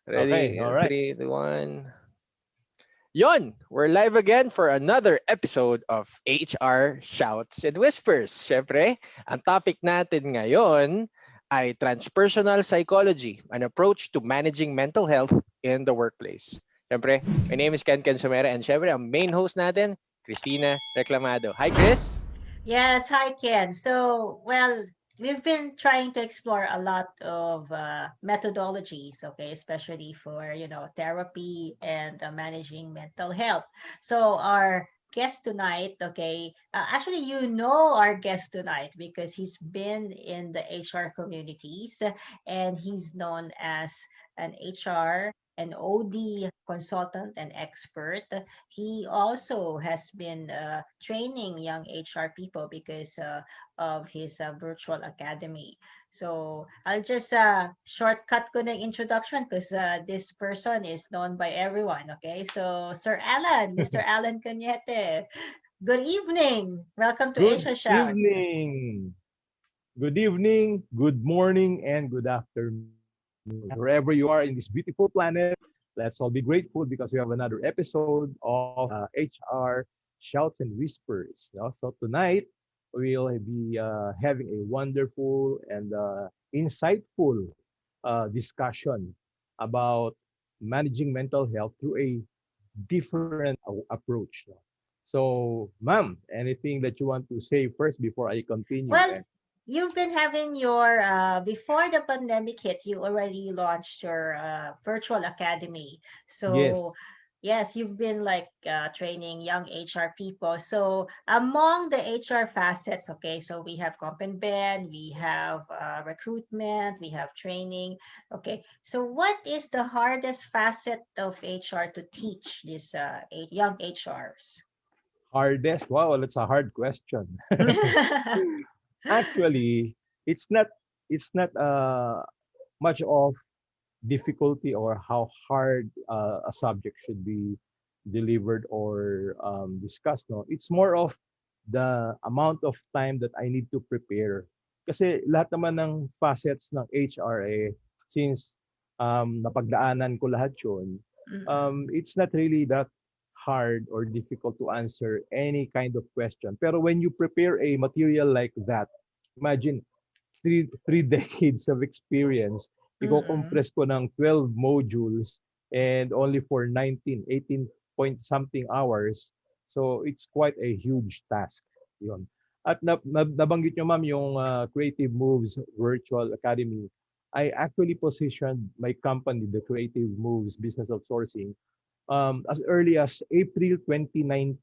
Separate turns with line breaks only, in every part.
Okay,
Ready?
all right.
3, 2, 1. Yon! We're live again for another episode of HR Shouts and Whispers. Siyempre, ang topic natin ngayon ay transpersonal psychology, an approach to managing mental health in the workplace. Siyempre, my name is Ken Somera and siyempre, ang main host natin, Cristina Reclamado. Hi, Chris!
Yes, hi Ken. We've been trying to explore a lot of methodologies, okay, especially for, therapy and managing mental health. So our guest tonight, okay, actually, our guest tonight because he's been in the HR communities and he's known as an HR, an OD consultant and expert. He also has been training young HR people because of his virtual academy. So I'll just shortcut ko na yung introduction because this person is known by everyone. Okay, so Sir Alan, Mr. Alan Cañete, good evening. Welcome to
Good
Asia Shouts.
evening. Good evening, good morning, and good afternoon. Wherever you are in this beautiful planet, let's all be grateful because we have another episode of HR Shouts and Whispers. No? So tonight, we'll be having a wonderful and insightful discussion about managing mental health through a different approach. No? So, ma'am, anything that you want to say first before I continue?
Well, you've been having your before the pandemic hit, you already launched your virtual academy.
Yes.
So yes, you've been like training young HR people. So among the HR facets, okay, so we have comp and ben, we have recruitment, we have training. Okay, so what is the hardest facet of HR to teach these young HRs?
Hardest? Wow, that's a hard question. Actually, it's not much of difficulty or how hard a subject should be delivered or discussed. No, it's more of the amount of time that I need to prepare. Kasi lahat naman ng facets ng HR since napagdaanan ko lahat yun,
Mm-mm.
it's not really that hard or difficult to answer any kind of question. Pero when you prepare a material like that, imagine three decades of experience,
Mm-mm.
i-compress ko ng 12 modules and only for 19, 18 point something hours. So it's quite a huge task. Yun. At nabanggit nyo ma'am yung Creative Moves Virtual Academy. I actually positioned my company, the Creative Moves Business Outsourcing, as early as April 2019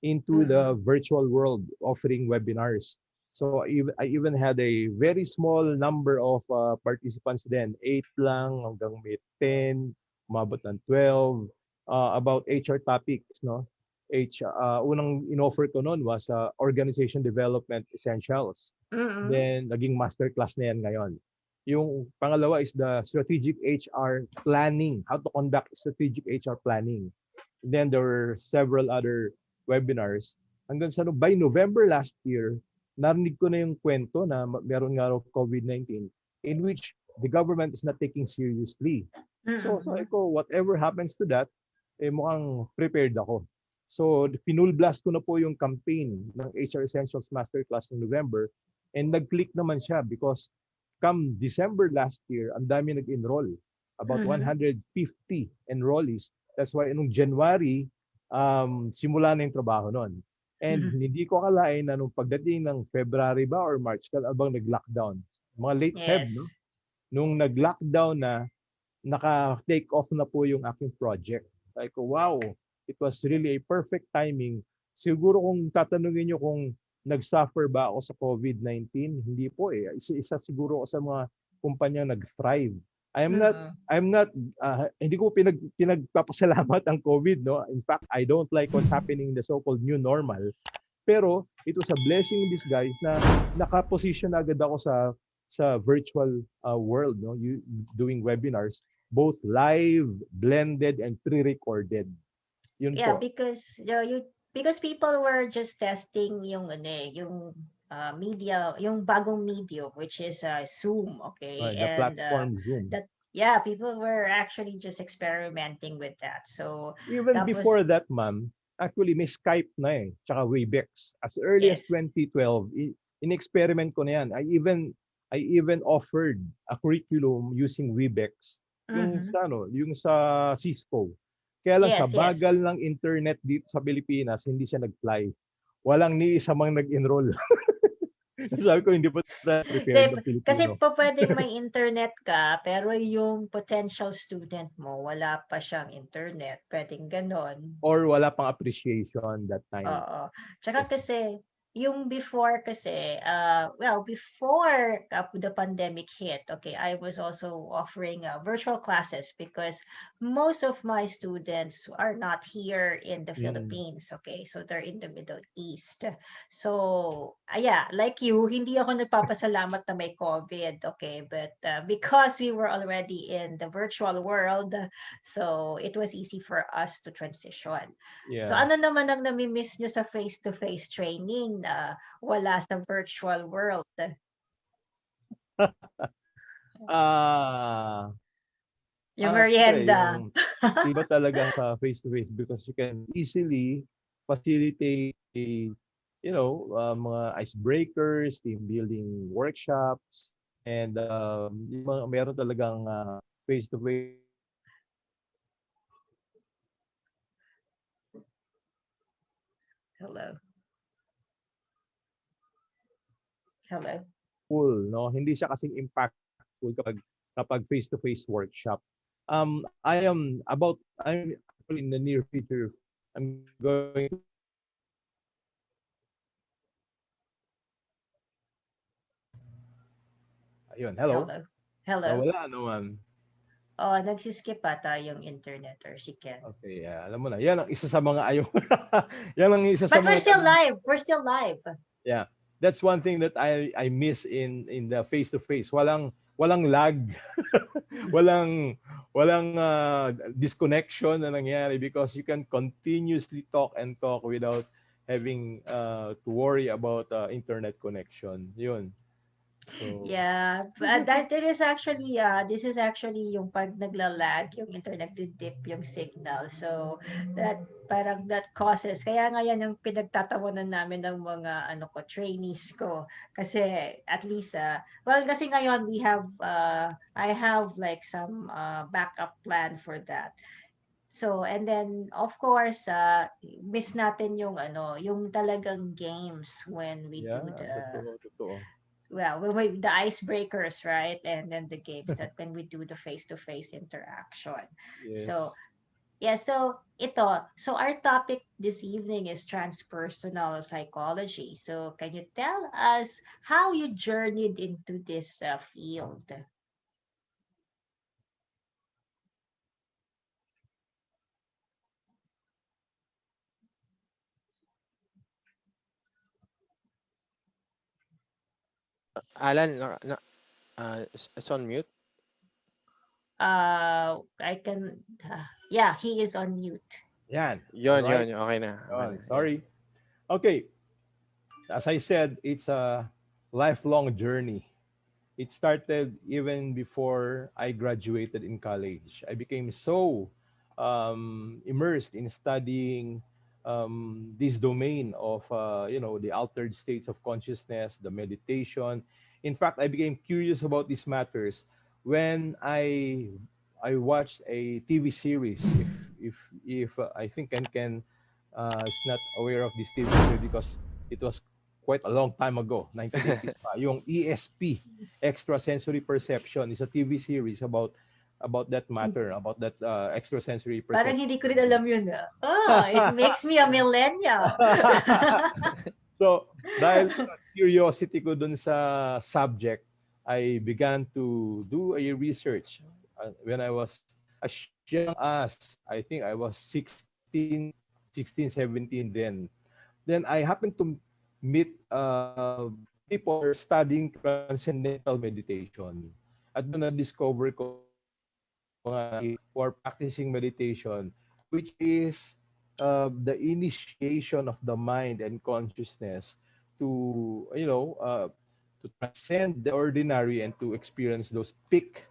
into the
Mm-mm.
virtual world offering webinars. So I even had a very small number of participants then, 8 lang hanggang may 10, umabot ng 12 about HR topics, no? Unang inoffer ko noon was organization development essentials.
Mm-mm.
Then naging masterclass na yan ngayon. Yung pangalawa is the strategic HR planning, how to conduct strategic HR planning. Then there were several other webinars. Hanggang sa by November last year, narinig ko na yung kwento na meron nga raw COVID-19 in which the government is not taking seriously. So
Mm-mm.
ako, whatever happens to that, mukhang prepared ako. So pinul blast ko na po yung campaign ng HR Essentials Masterclass ng November and nag-click naman siya because come December last year, ang dami nag-enroll. About
Mm-hmm.
150 enrollees. That's why nung January, simula na yung trabaho nun. And
Mm-hmm.
hindi ko akalain na nung pagdating ng February ba or March, abang nag-lockdown. Mga late Feb, no?
Yes.
Nung nag-lockdown na, naka-take off na po yung aking project. Sabi ko, wow, it was really a perfect timing. Siguro kung tatanungin nyo kung nag-suffer ba ako sa COVID-19, hindi po eh. Isa siguro ako sa mga kumpanya nag-thrive. I'm not
Mm-mm.
I'm not hindi ko pinagpapasalamat ang COVID, no. In fact, I don't like what's happening in the so-called new normal. Pero it was a blessing in disguise na naka-position agad ako sa virtual world, no, you doing webinars both live, blended and pre-recorded. Yun
Yeah,
po.
because because people were just testing yung ano yung media, yung bagong medium which is Zoom, okay?
The
And
platform Zoom.
yeah, people were actually just experimenting with that. So
Even
that was
before that, ma'am, actually may Skype na eh, tsaka Webex. As early as
yes.
2012, in-experiment ko na yan. I even offered a curriculum using Webex yung
Mm-hmm.
sa ano, yung sa Cisco. Kaya lang sa
Yes, yes.
bagal ng internet dito sa Pilipinas, hindi siya nag-fly. Walang ni isa mang nag-enroll. Sabi ko hindi pa tayo prepared ng
Kasi
Pilipino.
pa pwedeng may internet ka, pero yung potential student mo, wala pa siyang internet. Pwedeng ganon.
Or wala pang appreciation that time.
Oo. Tsaka
Yes.
kasi, yung before kasi, well, before the pandemic hit, okay, I was also offering virtual classes because most of my students are not here in the
Mm.
Philippines, okay? So they're in the Middle East. So, yeah, like you, hindi ako nagpapasalamat na may COVID, okay? But because we were already in the virtual world, so it was easy for us to transition. So
Yeah.
ano naman ang nami-miss nyo sa face-to-face training na wala sa virtual world?
Ah, Siyempre
Yung
yung iba talaga sa face-to-face because you can easily facilitate mga icebreakers, team building workshops, and yung mga meron talagang face-to-face
Hello. Hello.
full, no? Hindi siya kasing impactful kapag face-to-face workshop. I'm actually in the near future, I'm going to ayun, hello.
Hello. Hello.
Nawala naman.
Oh, nagsiskip ata yung internet or si Ken.
Okay, alam mo na. Yan ang isa sa mga ayaw. Yan ang isa sa
But we're
mga
still live. We're still live.
yeah. That's one thing that I miss in the face to face. Walang lag. walang disconnection na nangyari because you can continuously talk and talk without having to worry about internet connection. Yun. So
Yeah, this is actually yung pag naglalag, yung internet dip yung signal. So that causes. Kaya nga yan yung pinagtatawanan namin ng mga trainees ko kasi at least well kasi ngayon we have I have like some backup plan for that. So, and then of course, miss natin yung yung talagang games when we
yeah,
do the
totoo.
well, the icebreakers, right? And then the games that when we do the face-to-face interaction. So,
Yes.
yeah, so ito. So our topic this evening is transpersonal psychology. So can you tell us how you journeyed into this field?
Alan, it's on mute.
I can, yeah, he is on mute.
Yan. All
Yon,
right.
okay na. Okay na.
Yun.
Yeah.
Sorry. Okay. As I said, it's a lifelong journey. It started even before I graduated in college. I became so immersed in studying this domain of the altered states of consciousness, the meditation. In fact, I became curious about these matters when I watched a TV series. If I think Ken is not aware of this TV series because it was quite a long time ago, 1980s pa. Yung ESP, Extrasensory Perception, is a TV series about that matter, about that extrasensory
Parang
perception.
hindi ko rin alam yun. It makes me a millennial.
So, dahil sa curiosity ko dun sa subject, I began to do a research when I was as young as, I think I was 16, 17 then. Then I happened to meet people who are studying transcendental meditation. At doon na-discover ko mga who are practicing meditation, which is the initiation of the mind and consciousness to, to transcend the ordinary and to experience those peak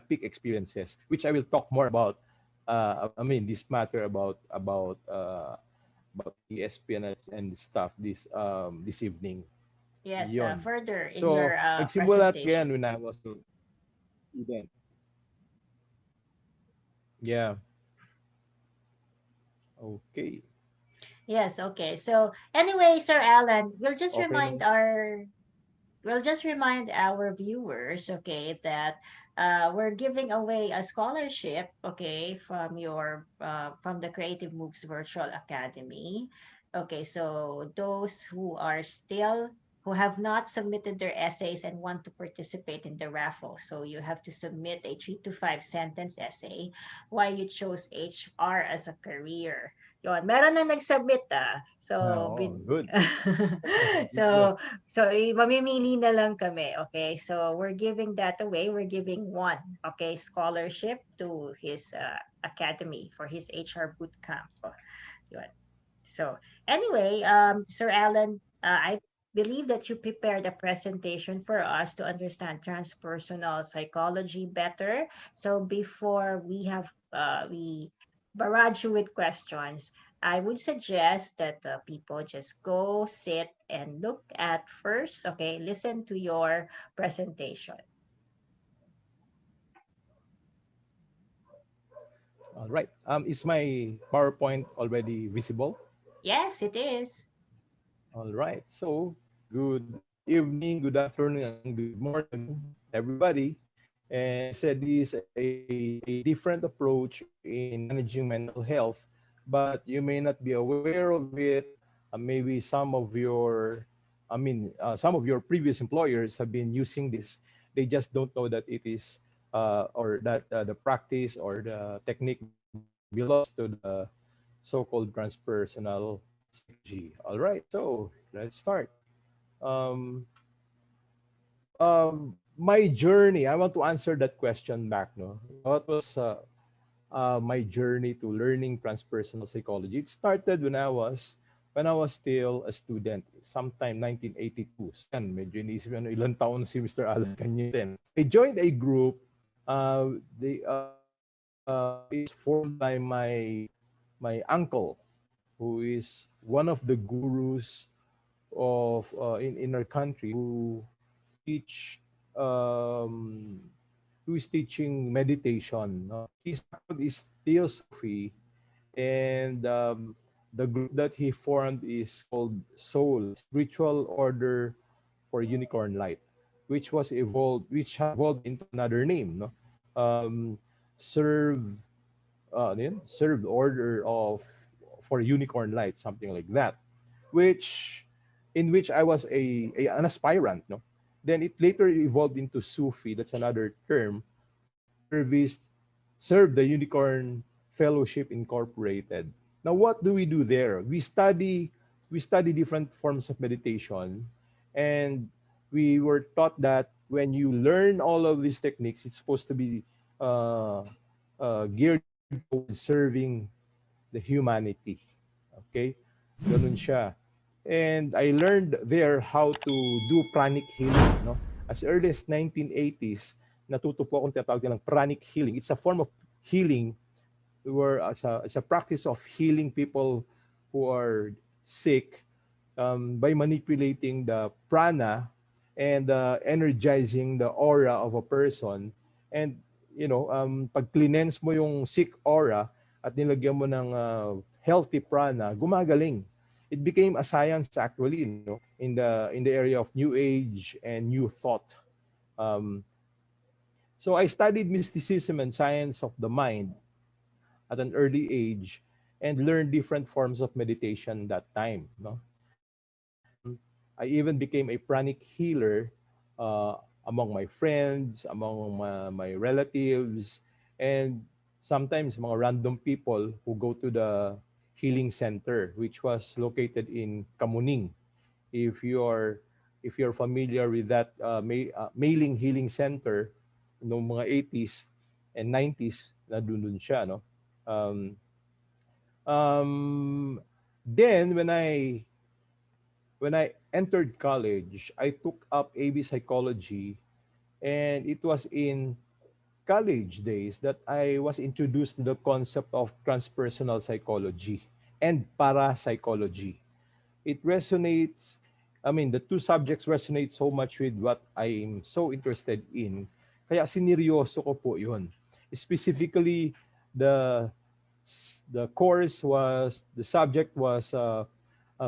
peak experiences, which I will talk more about. I mean, this matter about ESPN and stuff this evening.
Yes,
Yon.
further in
So,
your
nagsimulat
presentation.
yan when I was a student. Yeah. Okay.
Yes, okay. So anyway, Sir Alan,
Okay na.
we'll just remind our viewers, okay, that we're giving away a scholarship, okay, from your from the Creative Moves Virtual Academy. Okay, so those who have not submitted their essays and want to participate in the raffle, so you have to submit a 3 to 5 sentence essay why you chose HR as a career. Yon, meron na nag-submit ah. So,
Oh, good. Good.
so mamimili na lang kami, okay? So, we're giving that away. We're giving one, okay, scholarship to his academy for his HR bootcamp. Oh, yun. So, anyway, Sir Alan, I believe that you prepared a presentation for us to understand transpersonal psychology better. So, before we barrage you with questions, I would suggest that people just go sit and look at first, okay, listen to your presentation.
All right. Is my PowerPoint already visible?
Yes, it is.
All right. So, good evening, good afternoon, and good morning, everybody. And I said this is a different approach in managing mental health, but you may not be aware of it. Maybe some of your previous employers have been using this. They just don't know that it is, or that the practice or the technique belongs to the so-called transpersonal psychology. All right, so let's start. Um, my journey. I want to answer that question back. No, what was my journey to learning transpersonal psychology? It started when I was still a student, sometime 1982. So yan, medyo iniisip ano, ilang taon na si Mr. Allan Cañete. I joined a group. It's formed by my uncle, who is one of the gurus of in our country teach um, who is teaching meditation. No? His background is Theosophy, and the group that he formed is called Soul, Spiritual Order for Unicorn Light, which has evolved into another name. No, serve served order of for unicorn light, something like that, which in which I was an aspirant. No, then it later evolved into Sufi. That's another term. Service served the Unicorn Fellowship Incorporated. Now, what do we do there? We study different forms of meditation, and we were taught that when you learn all of these techniques, it's supposed to be uh, geared towards serving the humanity. Okay? Ganun siya. And I learned there how to do pranic healing. No? As early as 1980s, natuto po akong tinatawag nilang pranic healing. It's a form of healing where as a practice of healing people who are sick by manipulating the prana and energizing the aura of a person. And pag cleanse mo yung sick aura at nilagyan mo ng healthy prana, gumagaling. It became a science actually, in the area of new age and new thought. um, so I studied mysticism and science of the mind at an early age and learned different forms of meditation that time. No, I even became a pranic healer uh, among my friends, among my relatives, and sometimes mga random people who go to the healing center, which was located in Kamuning. If you're if you're familiar with that mailing healing center, noong mga 80s and 90s, na dun siya, no? Um, then when I entered college, I took up AB psychology, and it was in college days that I was introduced to the concept of transpersonal psychology and parapsychology. It resonates, I mean, the two subjects resonate so much with what I'm so interested in. Kaya sineryoso ko po yun. Specifically, the the subject was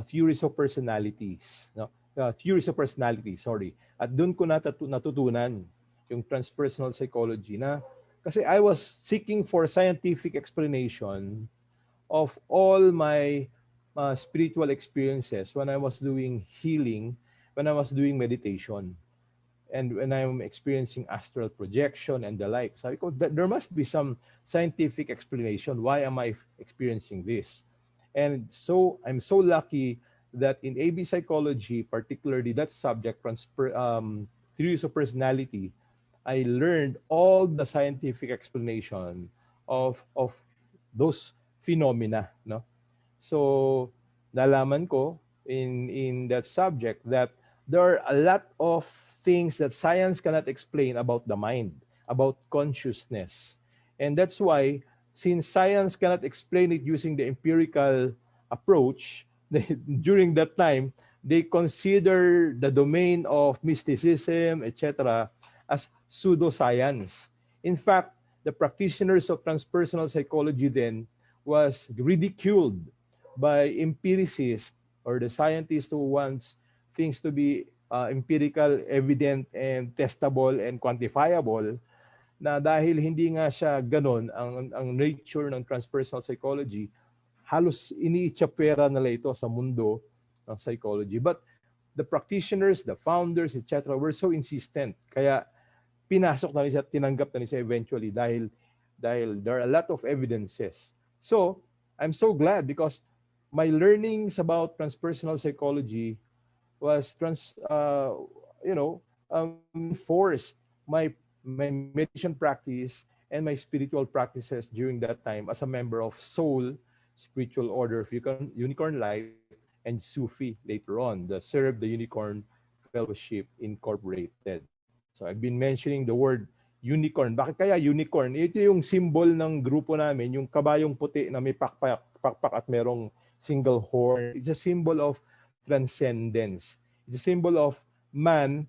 theories of personalities. No? Theories of personality, sorry. At doon ko natutunan yung transpersonal psychology na kasi I was seeking for scientific explanation of all my spiritual experiences when I was doing healing, when I was doing meditation, and when I'm experiencing astral projection and the like. Sabi ko, there must be some scientific explanation. Why am I experiencing this? And so I'm so lucky that in AB psychology, particularly that subject, theories of personality, I learned all the scientific explanation of those phenomena, no? So nalaman ko in that subject that there are a lot of things that science cannot explain about the mind, about consciousness. And that's why, since science cannot explain it using the empirical approach, during that time, they consider the domain of mysticism, etc., as pseudoscience. In fact, the practitioners of transpersonal psychology then was ridiculed by empiricists or the scientists who wants things to be empirical, evident, and testable and quantifiable, na dahil hindi nga siya ganon ang nature ng transpersonal psychology, halos iniitsapwera nila ito sa mundo ng psychology. But the practitioners, the founders, etc., were so insistent. Kaya pinasok na niya, tinanggap na niya eventually dahil there are a lot of evidences. So, I'm so glad because my learnings about transpersonal psychology was forced my meditation practice and my spiritual practices during that time as a member of Soul Spiritual Order of Unicorn Life and Sufi later on, the Serve the Unicorn Fellowship Incorporated. So I've been mentioning the word unicorn. Bakit kaya unicorn? Ito yung symbol ng grupo namin, yung kabayong puti na may pakpak at merong single horn. It's a symbol of transcendence. It's a symbol of man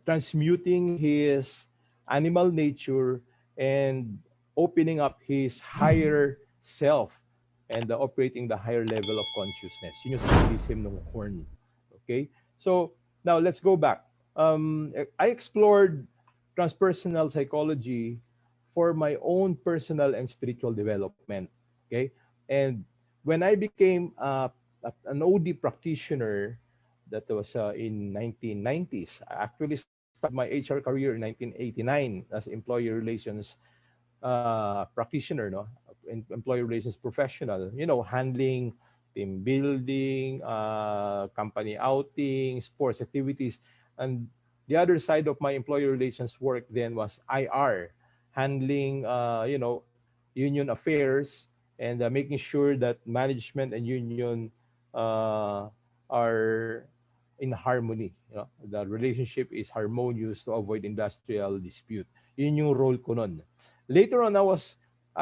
transmuting his animal nature and opening up his higher self and operating the higher level of consciousness. Yun yung symbolism ng horn. Okay? So, now let's go back. I explored transpersonal psychology for my own personal and spiritual development. Okay? And when I became an OD practitioner, that was in 1990s. I actually started my HR career in 1989 as employee relations practitioner, no, employee relations professional. You know, handling team building, company outing, sports activities, and the other side of my employee relations work then was IR, handling union affairs and making sure that management and union are in harmony. You know, the relationship is harmonious to avoid industrial dispute. Yun yung role ko nun. Later on, I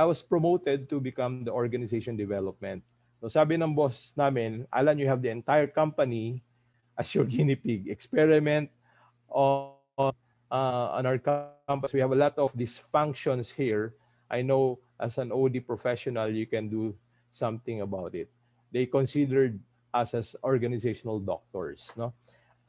was promoted to become the organization development. So sabi ng boss namin, Alan, you have the entire company as your guinea pig. Experiment on our campus. We have a lot of dysfunctions here. I know as an OD professional, you can do something about it. They considered us as organizational doctors, no?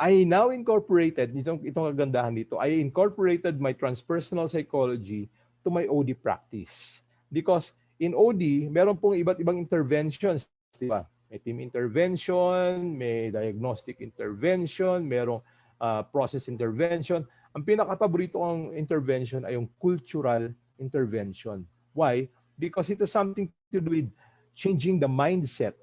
I now incorporated, itong kagandahan dito, I incorporated my transpersonal psychology to my OD practice. Because in OD, meron pong iba't ibang interventions, di ba? May team intervention, may diagnostic intervention, merong process intervention. Ang pinaka-paborito kong intervention ay yung cultural intervention. Why? Because it has something to do with changing the mindset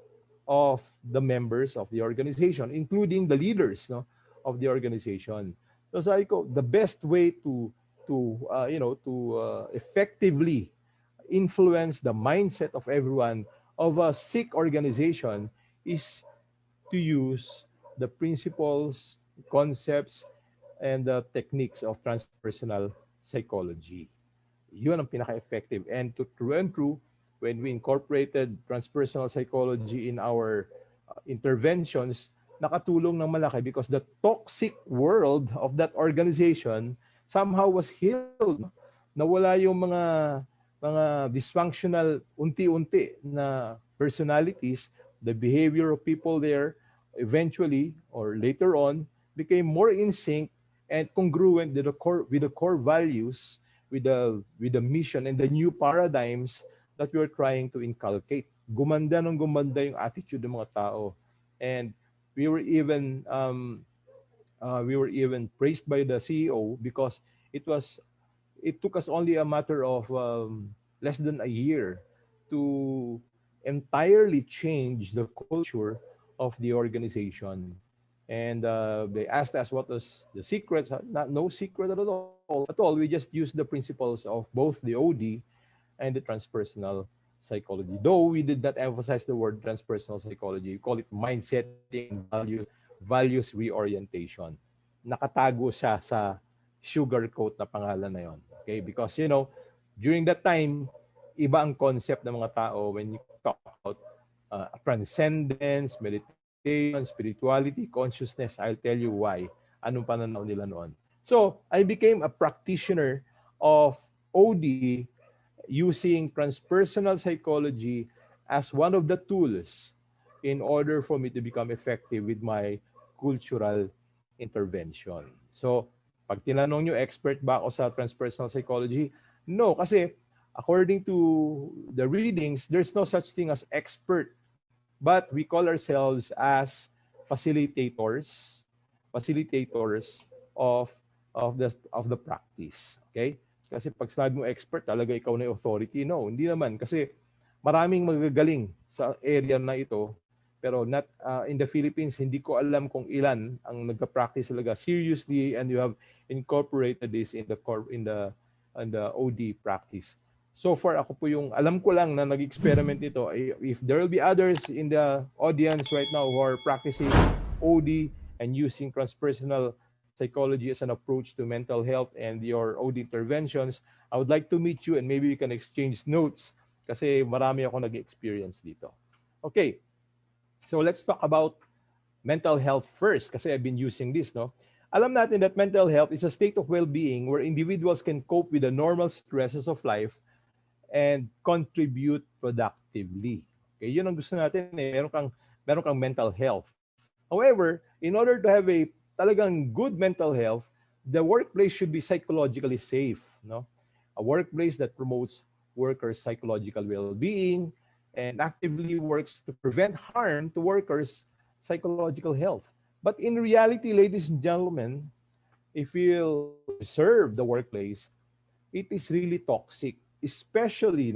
of the members of the organization, including the leaders, no, of the organization. So sabi ko, the best way to effectively influence the mindset of everyone of a sick organization is to use the principles, concepts, and the techniques of transpersonal psychology. Yun ang pinaka-effective. And to true and true, when we incorporated transpersonal psychology in our interventions, nakatulong ng malaki because the toxic world of that organization somehow was healed. Nawala yung mga dysfunctional unti-unti na personalities, the behavior of people there eventually or later on became more in sync and congruent with the core values, with the mission and the new paradigms that we are trying to inculcate. Gumanda ng gumanda yung attitude ng mga tao. And we were even praised by the CEO because it took us only a matter of less than a year to entirely change the culture of the organization. And they asked us what was the secrets. Not no secret at all. At all. We just used the principles of both the OD and the transpersonal psychology. Though we did not emphasize the word transpersonal psychology, we call it mind setting and values reorientation. Nakatago siya sa sugarcoat na pangalan na yon. Okay? Because, during that time, iba ang concept ng mga tao when you talk about transcendence, meditation, spirituality, consciousness. I'll tell you why. Anong pananaw nila noon. So, I became a practitioner of OD using transpersonal psychology as one of the tools in order for me to become effective with my cultural intervention. So, pag tinanong nyo, expert ba ako sa transpersonal psychology? No, kasi according to the readings, there's no such thing as expert. But we call ourselves as facilitators of the practice. Okay? Kasi pag sinabi mo expert, talaga ikaw na yung authority. No, hindi naman. Kasi maraming magagaling sa area na ito. Pero not in the Philippines, hindi ko alam kung ilan ang nagka-practice talaga seriously and you have incorporated this in the OD practice. So far, ako po yung alam ko lang na nag-experiment ito. If there will be others in the audience right now who are practicing OD and using transpersonal psychology as an approach to mental health and your OD interventions, I would like to meet you and maybe we can exchange notes kasi marami ako nag-experience dito. Okay, so let's talk about mental health first kasi I've been using this, no? Alam natin that mental health is a state of well-being where individuals can cope with the normal stresses of life and contribute productively. Okay, yun ang gusto natin eh. Meron kang mental health. However, in order to have a talagang good mental health, the workplace should be psychologically safe, no? A workplace that promotes workers' psychological well-being and actively works to prevent harm to workers' psychological health. But in reality, ladies and gentlemen, if you observe the workplace, it is really toxic, especially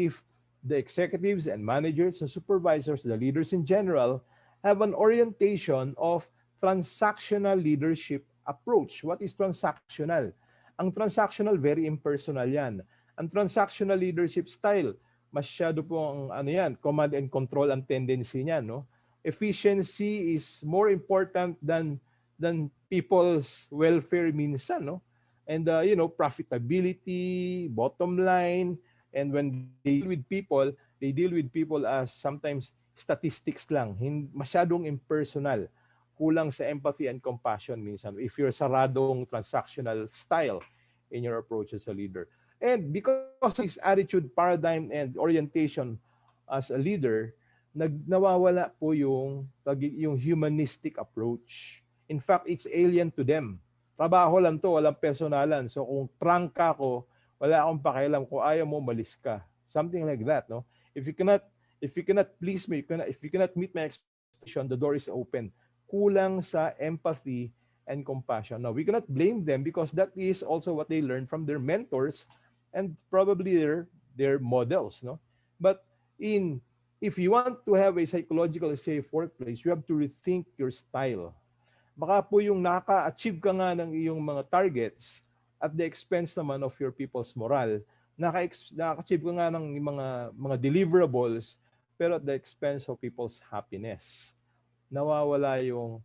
if the executives and managers and supervisors, the leaders in general, have an orientation of transactional leadership approach. What is transactional? Ang transactional, very impersonal yan. Ang transactional leadership style, masyado po command and control ang tendency niya, no? Efficiency is more important than people's welfare minsan, no? And profitability, bottom line, and when they deal with people as sometimes statistics lang, masyadong impersonal, kulang sa empathy and compassion minsan if you're saradong transactional style in your approach as a leader. And because of this attitude, paradigm, and orientation as a leader, nawawala po yung humanistic approach. In fact, it's alien to them. Trabaho lang to, walang personalan. So kung trangka ko, wala akong pakialam. Kung ayaw mo, malis ka. Something like that, no? If you cannot please me, if you cannot meet my expectation, the door is open. Kulang sa empathy and compassion. Now, we cannot blame them because that is also what they learned from their mentors and probably their models, no? But if you want to have a psychologically safe workplace, you have to rethink your style. Baka po yung naka-achieve ka nga ng iyong mga targets at the expense naman of your people's moral. Naka-achieve ka nga ng mga deliverables pero at the expense of people's happiness. Nawawala yung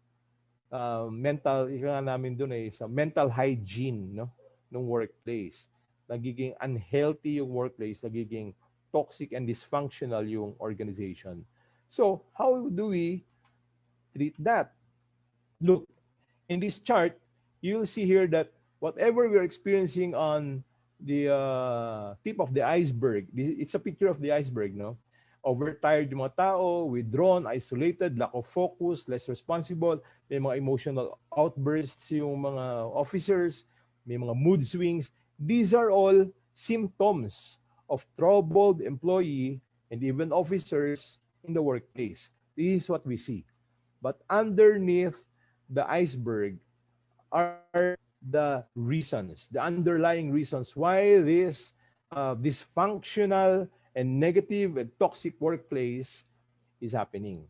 mental, ika nga namin doon ay sa mental hygiene, no, ng workplace. Nagiging unhealthy yung workplace, nagiging toxic and dysfunctional yung organization. So, how do we treat that? Look, in this chart, you'll see here that whatever we're experiencing on the tip of the iceberg, it's a picture of the iceberg, no? Overtired yung mga tao, withdrawn, isolated, lack of focus, less responsible, may mga emotional outbursts yung mga officers, may mga mood swings. These are all symptoms of troubled employee and even officers in the workplace. This is what we see. But underneath the iceberg are the reasons, the underlying reasons why this dysfunctional and negative and toxic workplace is happening.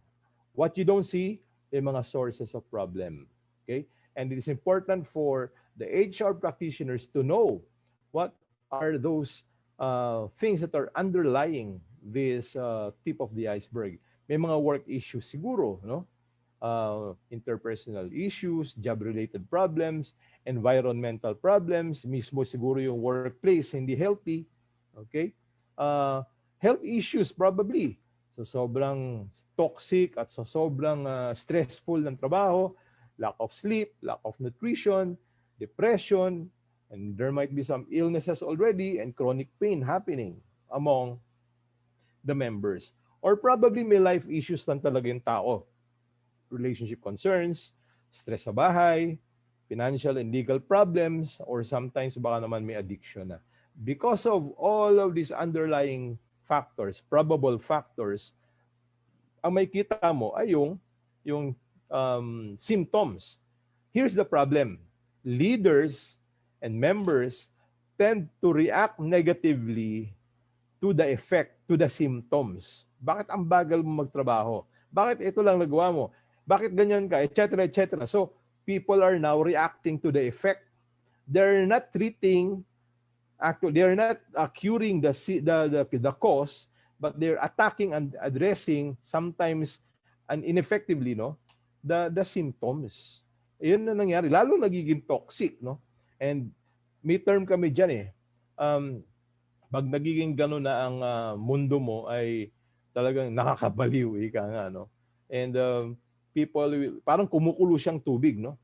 What you don't see, yung mga sources of problem. Okay? And it is important for the HR practitioners to know what are those things that are underlying this tip of the iceberg. May mga work issues siguro, no? Interpersonal issues, job-related problems, environmental problems, mismo siguro yung workplace hindi healthy, okay? Health issues probably. So sobrang toxic at so sobrang stressful ng trabaho, lack of sleep, lack of nutrition, depression, and there might be some illnesses already and chronic pain happening among the members. Or probably may life issues lang talaga yung tao. Relationship concerns, stress sa bahay, financial and legal problems, or sometimes baka naman may addiction na. Because of all of these underlying factors, probable factors, ang may kita mo ay yung symptoms. Here's the problem. Leaders and members tend to react negatively to the effect, to the symptoms. Bakit ang bagal mo magtrabaho? Bakit ito lang nagawa mo? Bakit ganyan ka? Etc. etc. So, people are now reacting to the effect. They're not treating, actually, they're not curing the cause, but they're attacking and addressing sometimes and ineffectively, no, the symptoms. Yun na nangyari. Lalo nagiging toxic, no? And may term kami dyan eh. Pag nagiging gano'n na ang mundo mo ay talagang nakakabaliw, ika nga, no? And people, parang kumukulo siyang tubig, no?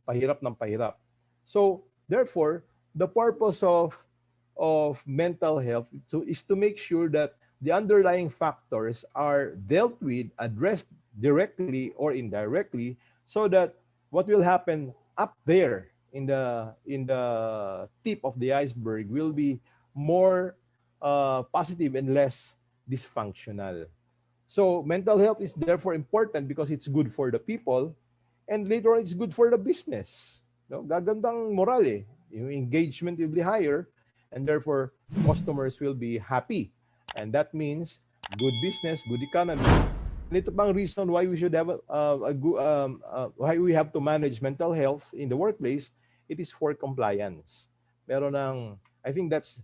Pahirap ng pahirap. So, therefore, the purpose of mental health is to make sure that the underlying factors are dealt with, addressed directly or indirectly, so that what will happen up there in the tip of the iceberg will be more positive and less dysfunctional. So mental health is therefore important because it's good for the people and later on it's good for the business. No? Gagandang moral eh. Yung engagement will be higher and therefore customers will be happy. And that means good business, good economy. And ito pang reason why we should have why we have to manage mental health in the workplace. It is for compliance. Meron ng, I think that's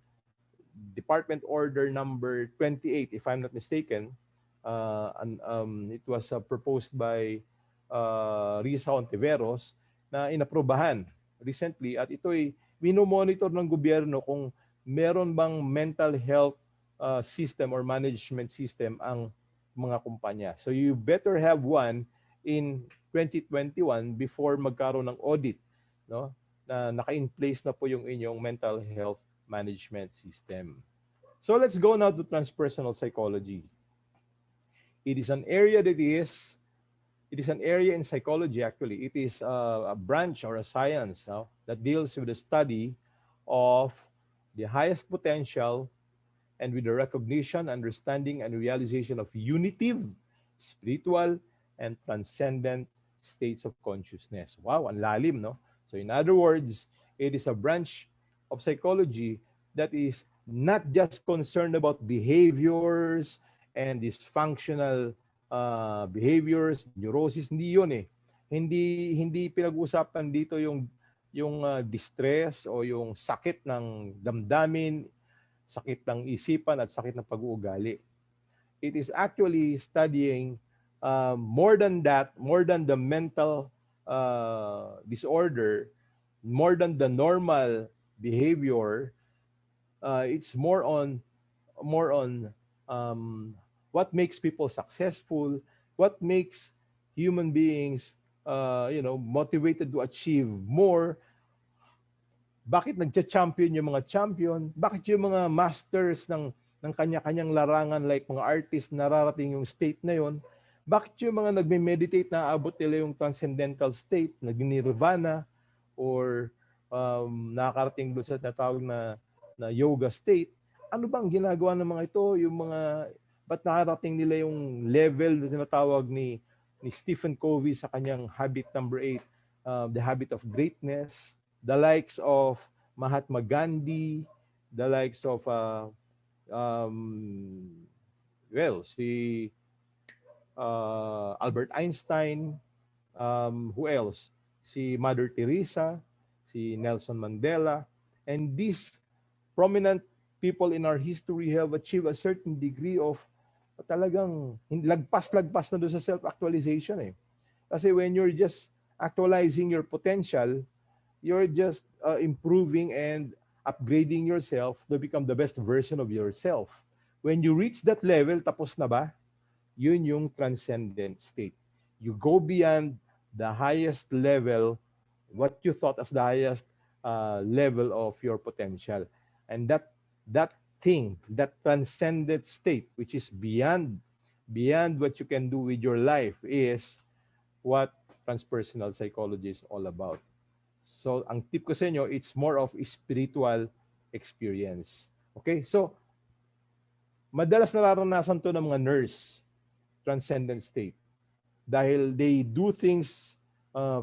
Department Order number 28, if I'm not mistaken. It was proposed by Risa Ontiveros na inaprobahan recently at ito'y minomonitor ng gobyerno kung meron bang mental health system or management system ang mga kumpanya. So you better have one in 2021 before magkaroon ng audit, no? Na naka-in place na po yung inyong mental health management system. So let's go now to transpersonal psychology. It is an area in psychology actually. It is a branch or a science that deals with the study of the highest potential and with the recognition, understanding, and realization of unitive, spiritual, and transcendent states of consciousness. Wow, ang lalim, no? So in other words, it is a branch of psychology that is not just concerned about behaviors and dysfunctional behaviors, neurosis, hindi yun eh. Hindi pinag-usapan dito yung distress o yung sakit ng damdamin, sakit ng isipan at sakit ng pag-uugali. It is actually studying more than that, more than the mental disorder, more than the normal behavior, it's more on um, what makes people successful, what makes human beings motivated to achieve more. Bakit nagcha-champion yung mga champion? Bakit yung mga masters ng kanya-kanyang larangan like mga artist nararating yung state na yon? Bakit yung mga nagme-meditate na aabot nila yung transcendental state, nag-nirvana, or nakakarating doon sa tinatawag na yoga state? Ano bang ginagawa ng mga ito? Yung mga, ba't nakarating nila yung level na tinatawag ni Stephen Covey sa kanyang habit number 8, the habit of greatness, the likes of Mahatma Gandhi, the likes of si Albert Einstein, who else? Si Mother Teresa, si Nelson Mandela, and these prominent people in our history have achieved a certain degree of talagang lagpas-lagpas na doon sa self-actualization eh. Kasi when you're just actualizing your potential, you're just improving and upgrading yourself to become the best version of yourself. When you reach that level, tapos na ba? Yun yung transcendent state. You go beyond the highest level, what you thought as the highest level of your potential. And that thing, that transcendent state, which is beyond what you can do with your life, is what transpersonal psychology is all about. So, ang tip ko sa inyo, it's more of spiritual experience. Okay? So, madalas nararanasan to ng mga nurse, transcendent state. Dahil they do things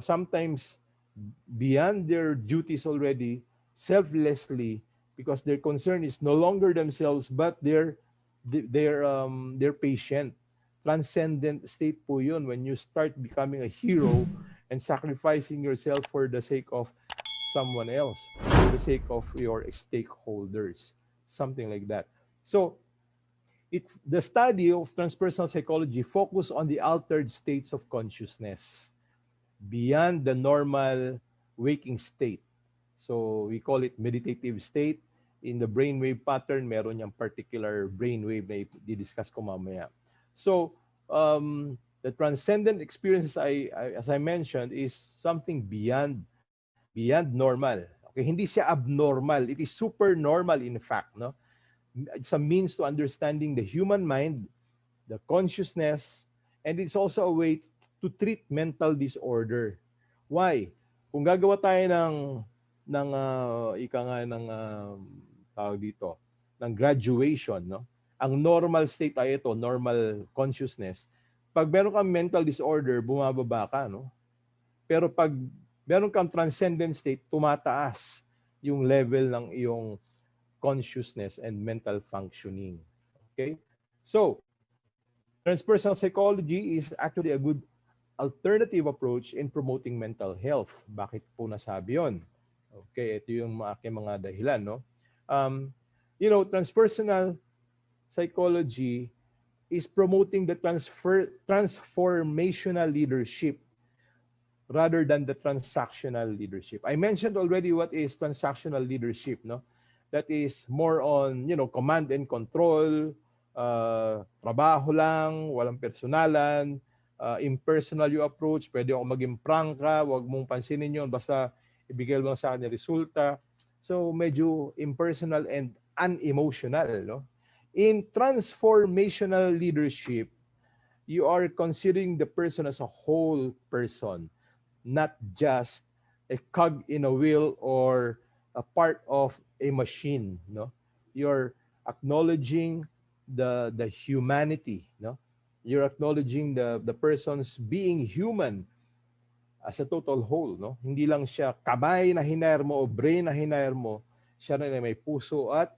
sometimes beyond their duties already, selflessly, because their concern is no longer themselves, but their patient. Transcendent state po yun when you start becoming a hero and sacrificing yourself for the sake of someone else, for the sake of your stakeholders, something like that. So, the study of transpersonal psychology focus on the altered states of consciousness beyond the normal waking state. So we call it meditative state. In the brainwave pattern, meron yung particular brainwave na i-discuss ko mamaya. So the transcendent experiences, as I mentioned, is something beyond normal. Okay, hindi siya abnormal. It is super normal in fact, no? It's a means to understanding the human mind, the consciousness, and it's also a way to treat mental disorder. Why? Kung gagawa tayo tawag dito, ng graduation, no? Ang normal state ay ito, normal consciousness. Pag meron kang mental disorder, bumababa ka, no? Pero pag meron kang transcendent state, tumataas yung level ng iyong consciousness and mental functioning. Okay? So, transpersonal psychology is actually a good alternative approach in promoting mental health. Bakit po nasabi yun? Okay, ito yung aking mga dahilan, no? Transpersonal psychology is promoting the transformational leadership rather than the transactional leadership. I mentioned already what is transactional leadership, no? That is more on, command and control, trabaho lang, walang personalan, impersonal yung approach, pwede ako maging prangka, wag mong pansinin yun, basta ibigay lang sa akin yung resulta. So, medyo impersonal and unemotional, no? In transformational leadership, you are considering the person as a whole person, not just a cog in a wheel or a part of a machine, no? You're acknowledging the humanity, no? You're acknowledging the person's being human as a total whole, no? Hindi lang siya kamay na hinire mo o brain na hinire mo, siya rin ay may puso at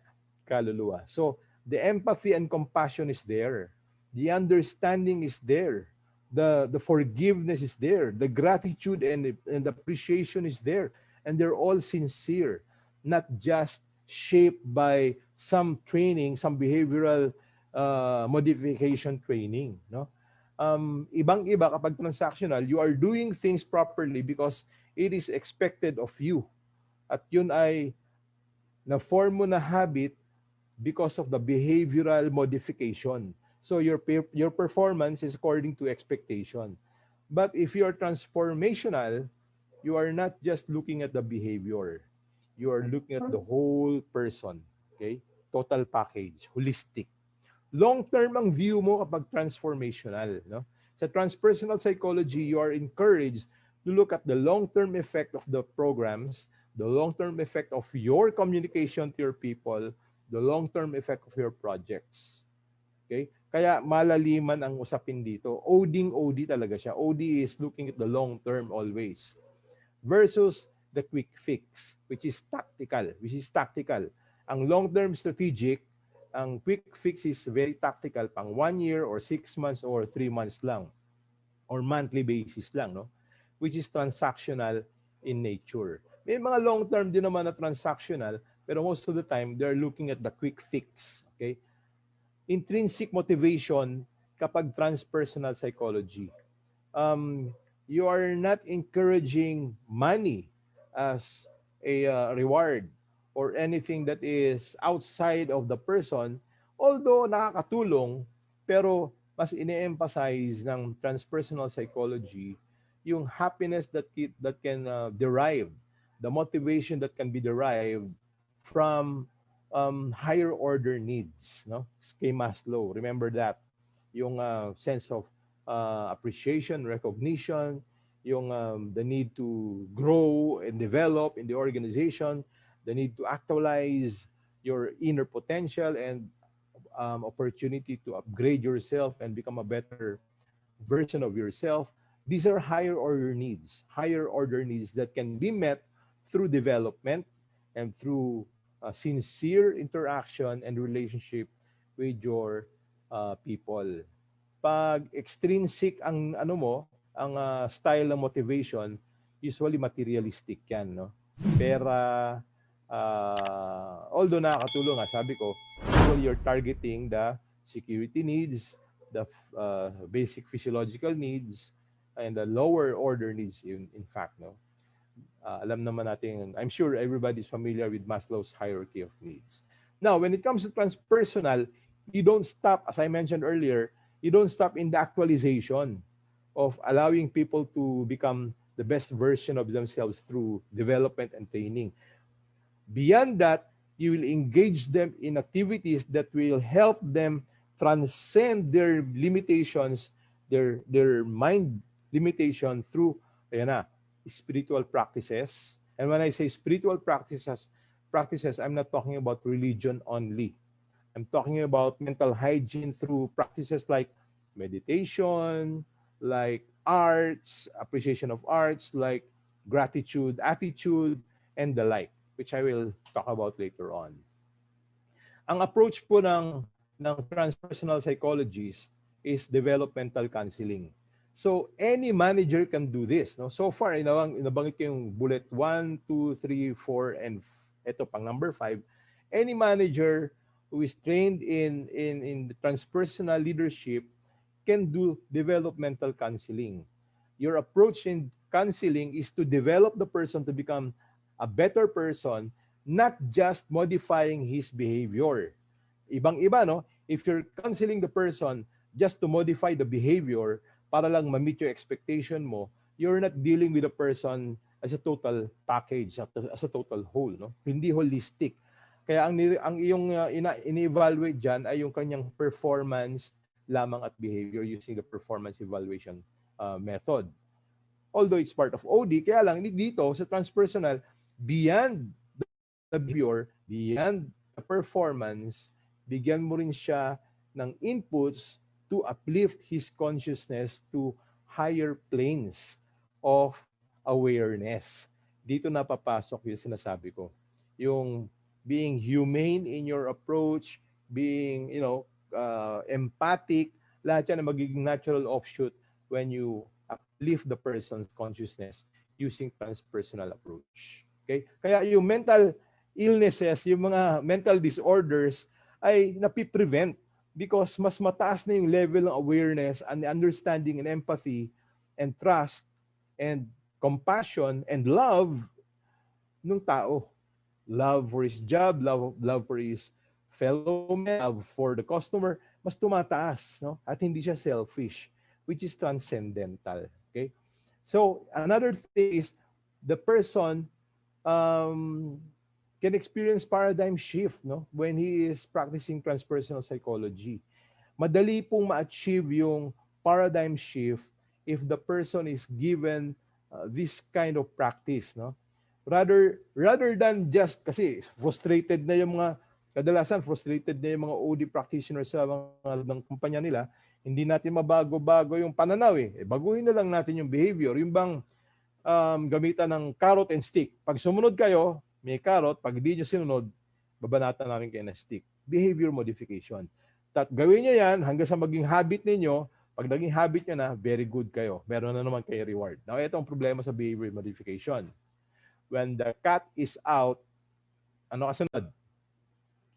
kaluluwa. So, the empathy and compassion is there. The understanding is there. The forgiveness is there. The gratitude and appreciation is there. And they're all sincere, not just shaped by some training, some behavioral modification training, no? Ibang-iba kapag transactional, you are doing things properly because it is expected of you. At yun ay na-form mo na habit because of the behavioral modification. So your performance is according to expectation. But if you're transformational, you are not just looking at the behavior. You are looking at the whole person. Okay? Total package, holistic. Long-term ang view mo kapag transformational. No? Sa transpersonal psychology, you are encouraged to look at the long-term effect of the programs, the long-term effect of your communication to your people, the long-term effect of your projects. Okay? Kaya malaliman ang usapin dito. OD talaga siya. OD is looking at the long-term always. Versus the quick fix, which is tactical. Ang long-term strategic, ang quick fix is very tactical, pang 1 year or 6 months or 3 months lang or monthly basis lang, no? Which is transactional in nature. May mga long-term din naman na transactional, pero most of the time, they're looking at the quick fix. Okay? Intrinsic motivation kapag transpersonal psychology. You are not encouraging money as a reward or anything that is outside of the person, although nakakatulong, pero mas ine-emphasize ng transpersonal psychology yung happiness that can derive, the motivation that can be derived from higher order needs, no? Kay Maslow, remember that. Yung sense of appreciation, recognition, yung the need to grow and develop in the organization, the need to actualize your inner potential and opportunity to upgrade yourself and become a better version of yourself. These are higher order needs that can be met through development and through sincere interaction and relationship with your people. Pag extrinsic ang ano mo, ang style ng motivation, usually materialistic yan, no? Pera, although nakakatulong nga, sabi ko, usually you're targeting the security needs, the basic physiological needs, and the lower order needs in fact, no? Alam naman natin, I'm sure everybody's familiar with Maslow's hierarchy of needs. Now, when it comes to transpersonal, you don't stop, as I mentioned earlier, you don't stop in the actualization of allowing people to become the best version of themselves through development and training. Beyond that, you will engage them in activities that will help them transcend their limitations, their mind limitation through spiritual practices. And when I say spiritual practices, I'm not talking about religion only. I'm talking about mental hygiene through practices like meditation, like arts, appreciation of arts, like gratitude, attitude, and the like, which I will talk about later on. Ang approach po ng transpersonal psychologists is developmental counseling. So any manager can do this. No? So far, inabanggit ko yung bullet 1, 2, 3, 4, and ito pang number 5. Any manager who is trained in the transpersonal leadership can do developmental counseling. Your approach in counseling is to develop the person to become a better person, not just modifying his behavior. Ibang-iba, no? If you're counseling the person just to modify the behavior para lang ma-meet your expectation mo, you're not dealing with a person as a total package, as a total whole, no? Hindi holistic. Kaya ang iyong ini-evaluate diyan ay yung kanyang performance lamang at behavior using the performance evaluation method. Although it's part of OD, kaya lang dito sa transpersonal, beyond the behavior, beyond the performance, bigyan mo rin siya ng inputs to uplift his consciousness to higher planes of awareness. Dito na papasok yung sinasabi ko. Yung being humane in your approach, being, empathic, lahat yan na magiging natural offshoot when you uplift the person's consciousness using transpersonal approach. Okay? Kaya yung mental illnesses, yung mga mental disorders ay napiprevent because mas mataas na yung level ng awareness and understanding and empathy and trust and compassion and love ng tao. Love for his job, love for his fellow man, love for the customer, mas tumataas, no? At hindi siya selfish, which is transcendental. Okay? So, another thing is the person um, can experience paradigm shift, no? When he is practicing transpersonal psychology. Madali pong ma-achieve yung paradigm shift if the person is given this kind of practice, no? Rather than just kasi frustrated na yung mga kadalasan frustrated na yung mga OD practitioners sa mga ng kumpanya nila, hindi natin mabago-bago yung pananaw eh. Baguhin na lang natin yung behavior, yung bang gamitan ng carrot and stick. Pag sumunod kayo, may carrot, pag hindi nyo sinunod, babanatan namin kayo ng stick. Behavior modification. Gawin nyo yan hanggang sa maging habit ninyo. Pag naging habit nyo na, very good kayo. Meron na naman kayo reward. Now, ito ang problema sa behavior modification. When the cat is out, ano kasunod?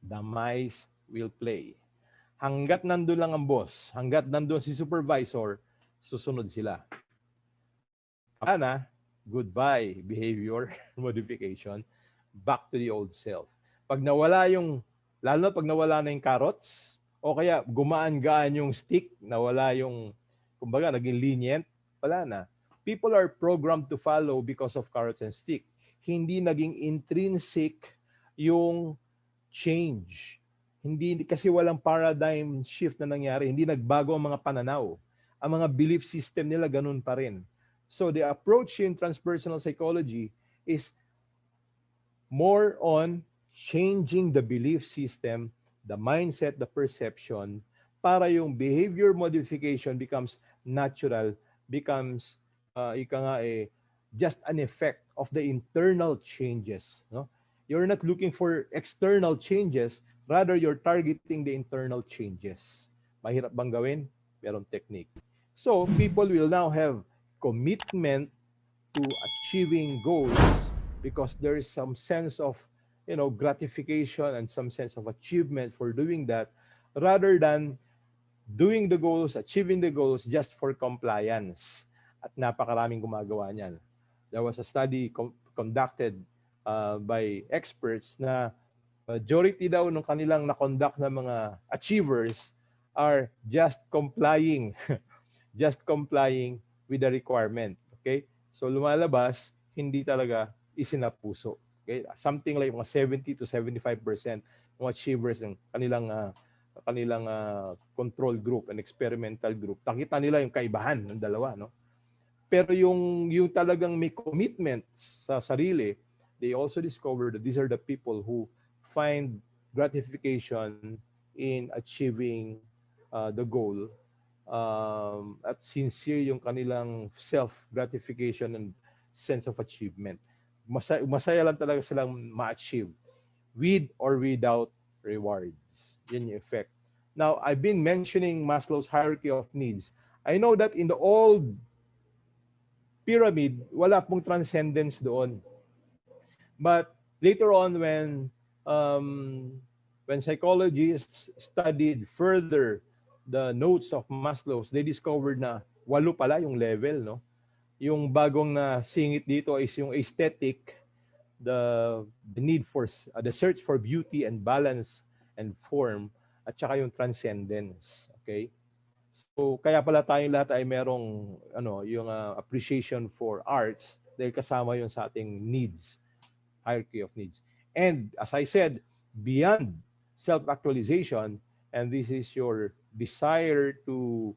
The mice will play. Hanggat nandun lang ang boss, hanggat nandun si supervisor, susunod sila. Na, goodbye behavior modification, back to the old self. Pag nawala yung, lalo na pag nawala na yung carrots, o kaya gumaan-gaan yung stick, nawala yung, kumbaga, naging lenient, wala na. People are programmed to follow because of carrots and stick. Hindi naging intrinsic yung change. Hindi kasi walang paradigm shift na nangyari. Hindi nagbago ang mga pananaw. Ang mga belief system nila ganun pa rin. So the approach in transpersonal psychology is more on changing the belief system, the mindset, the perception, para yung behavior modification becomes natural, becomes just an effect of the internal changes. No? You're not looking for external changes, rather you're targeting the internal changes. Mahirap bang gawin? Merong technique. So people will now have commitment to achieving goals because there is some sense of gratification and some sense of achievement for doing that, rather than doing the goals, achieving the goals just for compliance. At napakaraming gumagawa niyan. There was a study conducted by experts na majority daw ng kanilang na-conduct na mga achievers are just complying with the requirement. Okay? So lumalabas, hindi talaga isinapuso. Okay? Something like mga 70 to 75% ng achievers ng kanilang control group and experimental group. Nakita nila yung kaibahan ng dalawa, no? Pero yung talagang may commitment sa sarili, they also discovered that these are the people who find gratification in achieving the goal, at sincere yung kanilang self-gratification and sense of achievement. Masaya lang talaga silang ma-achieve with or without rewards. Yan yung effect. Now, I've been mentioning Maslow's hierarchy of needs. I know that in the old pyramid, wala pong transcendence doon. But later on, when psychologists studied further the notes of Maslow, they discovered na 8 pala yung level, no? Yung bagong na singit dito is yung aesthetic, the need for the search for beauty and balance and form, at saka yung transcendence. Okay? So kaya pala tayong lahat ay merong yung appreciation for arts dahil kasama yun sa ating needs, hierarchy of needs. And as I said, beyond self-actualization, and this is your desire to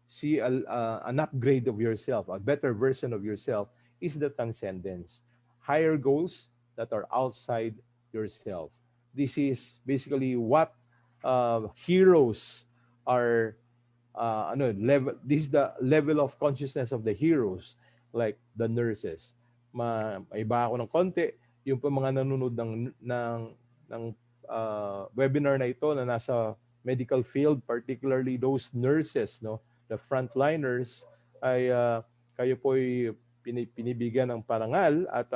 see an upgrade of yourself, a better version of yourself, is the transcendence. Higher goals that are outside yourself. This is basically what heroes are this is the level of consciousness of the heroes, like the nurses. Maiba ako ng konti, yung po mga nanonood ng webinar na ito na nasa medical field, particularly those nurses, no, the frontliners, ay kayo po ay pinibigyan ng parangal at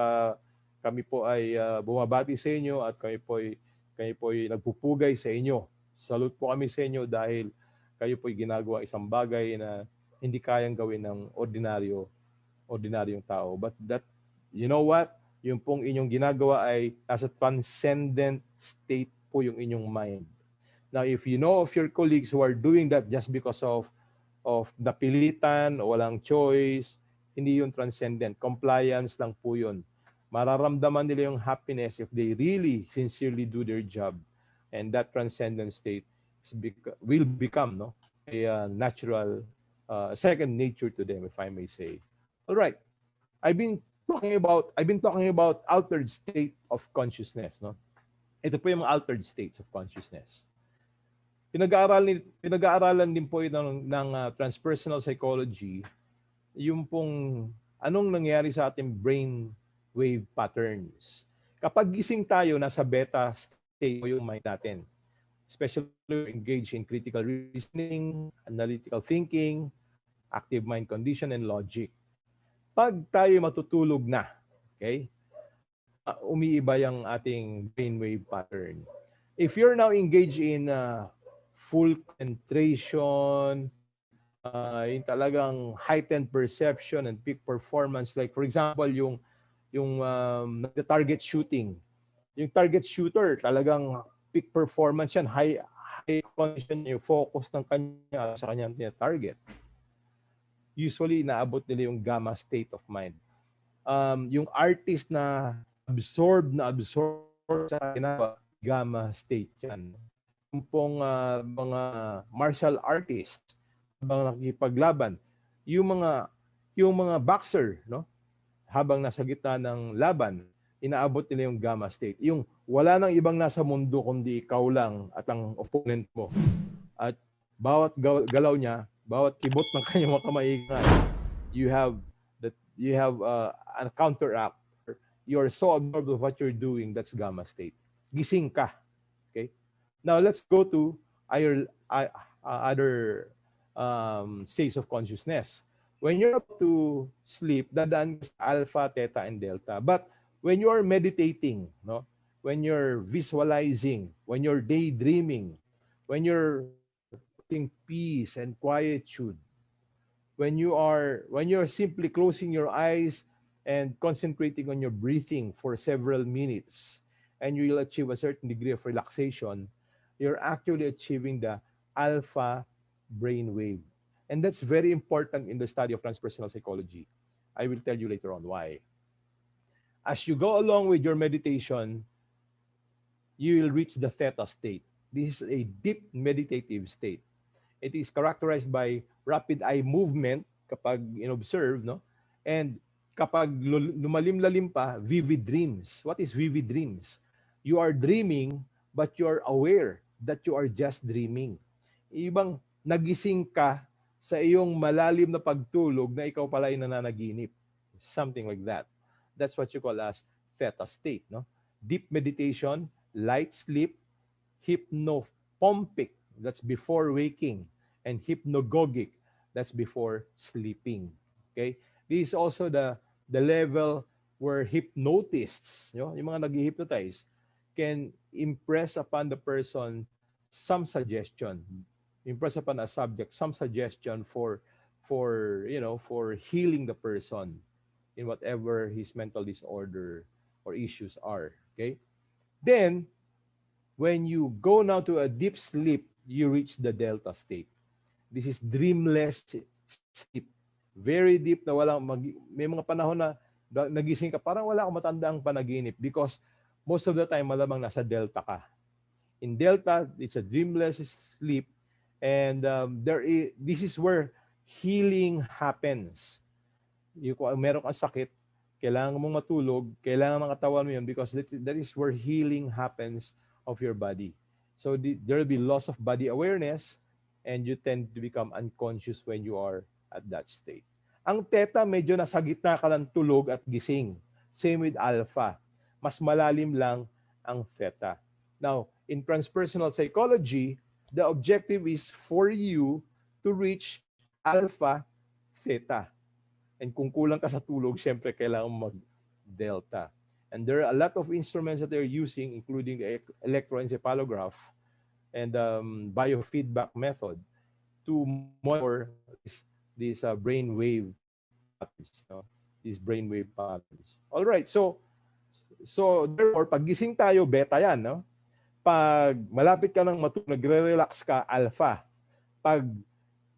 kami po ay bumabati sa inyo at kayo po ay nagpupugay sa inyo Salute po kami sa inyo dahil kayo po'y ginagawa isang bagay na hindi kayang gawin ng ordinaryong tao. But that, you know what? Yung pong inyong ginagawa ay nasa transcendent state po yung inyong mind. Now, if you know of your colleagues who are doing that just because of napilitan o walang choice, hindi yun transcendent. Compliance lang po yun. Mararamdaman nila yung happiness if they really sincerely do their job. And that transcendent state will become a natural second nature to them, if I may say. All right. I've been talking about altered state of consciousness, no? Ito po yung mga altered states of consciousness. Pinag-aaralan din po ito ng transpersonal psychology, yung pong anong nangyari sa ating brain wave patterns. Kapag gising tayo, nasa beta state po yung mind natin. Especially engaged in critical reasoning, analytical thinking, active mind condition, and logic. Pag tayo matutulog na, okay, umiiba yung ating brainwave pattern. If you're now engaged in full concentration, yung talagang heightened perception and peak performance, like for example, yung target shooting. Yung target shooter, talagang peak performance yan, high condition yung focus ng kanya sa kanyang target. Usually, naabot nila yung gamma state of mind. Yung artist na absorb sa ginagawa, gamma state yan. Yung pong mga martial artists, habang nakikipaglaban, yung mga boxer, no? Habang nasa gitna ng laban, inaabot nila yung gamma state. Yung wala nang ibang nasa mundo kundi ikaw lang at ang opponent mo. At bawat galaw niya, bawat kibot ng kanyang mga kamay, you have a counteract. You are so absorbed with what you're doing, that's gamma state. Gising ka. Okay? Now let's go to other states of consciousness. When you're up to sleep, dadaan ka sa alpha, theta, and delta. But when you are meditating, no, when you're visualizing, when you're daydreaming, when you're in peace and quietude, when you're simply closing your eyes and concentrating on your breathing for several minutes, and you will achieve a certain degree of relaxation, you're actually achieving the alpha brainwave. And that's very important in the study of transpersonal psychology. I will tell you later on why. As you go along with your meditation, you will reach the theta state. This is a deep meditative state. It is characterized by rapid eye movement kapag inobserve, no? And kapag lumalim-lalim pa, vivid dreams. What is vivid dreams? You are dreaming, but you are aware that you are just dreaming. Ibang nagising ka sa iyong malalim na pagtulog na ikaw pala ay nananaginip. Something like that. That's what you call as theta state, no? Deep meditation, light sleep, hypnopompic, that's before waking, and hypnagogic, that's before sleeping. Okay? This is also the level where hypnotists, yung mga nag-hypnotize, can impress upon the person some suggestion, impress upon a subject some suggestion for healing the person in whatever his mental disorder or issues are. Okay? Then, when you go now to a deep sleep, you reach the delta state. This is dreamless sleep. Very deep na may mga panahon na nagising ka, parang wala akong matandaang panaginip because most of the time malamang nasa delta ka. In delta, it's a dreamless sleep, and this is where healing happens. Kung meron kang sakit, kailangan mong matulog, kailangan ng katawan mo yun because that is where healing happens of your body. So there will be loss of body awareness and you tend to become unconscious when you are at that state. Ang theta, medyo nasa gitna ka ng tulog at gising. Same with alpha. Mas malalim lang ang theta. Now, in transpersonal psychology, the objective is for you to reach alpha, theta. And kung kulang ka sa tulog, syempre kailangan mag-delta. And there are a lot of instruments that they're using, including the electroencephalograph, and biofeedback method to monitor this brainwave patterns, no? These brainwave patterns. All right, so therefore, pag gising tayo, beta yan, no? Pag malapit ka ng matulog, nagre-relax ka, alpha. Pag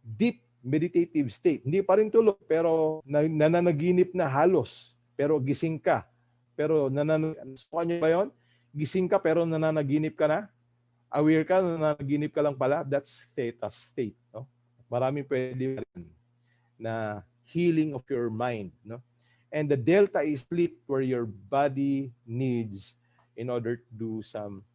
deep meditative state, hindi pa rin tulog, pero nananaginip na halos, pero gising ka. Pero nasukan nyo ba yun? Gising ka pero nananaginip ka na? Aware ka, nananaginip ka lang pala? That's theta state. No? Maraming pwede rin na healing of your mind. No? And the delta is sleep where your body needs in order to do some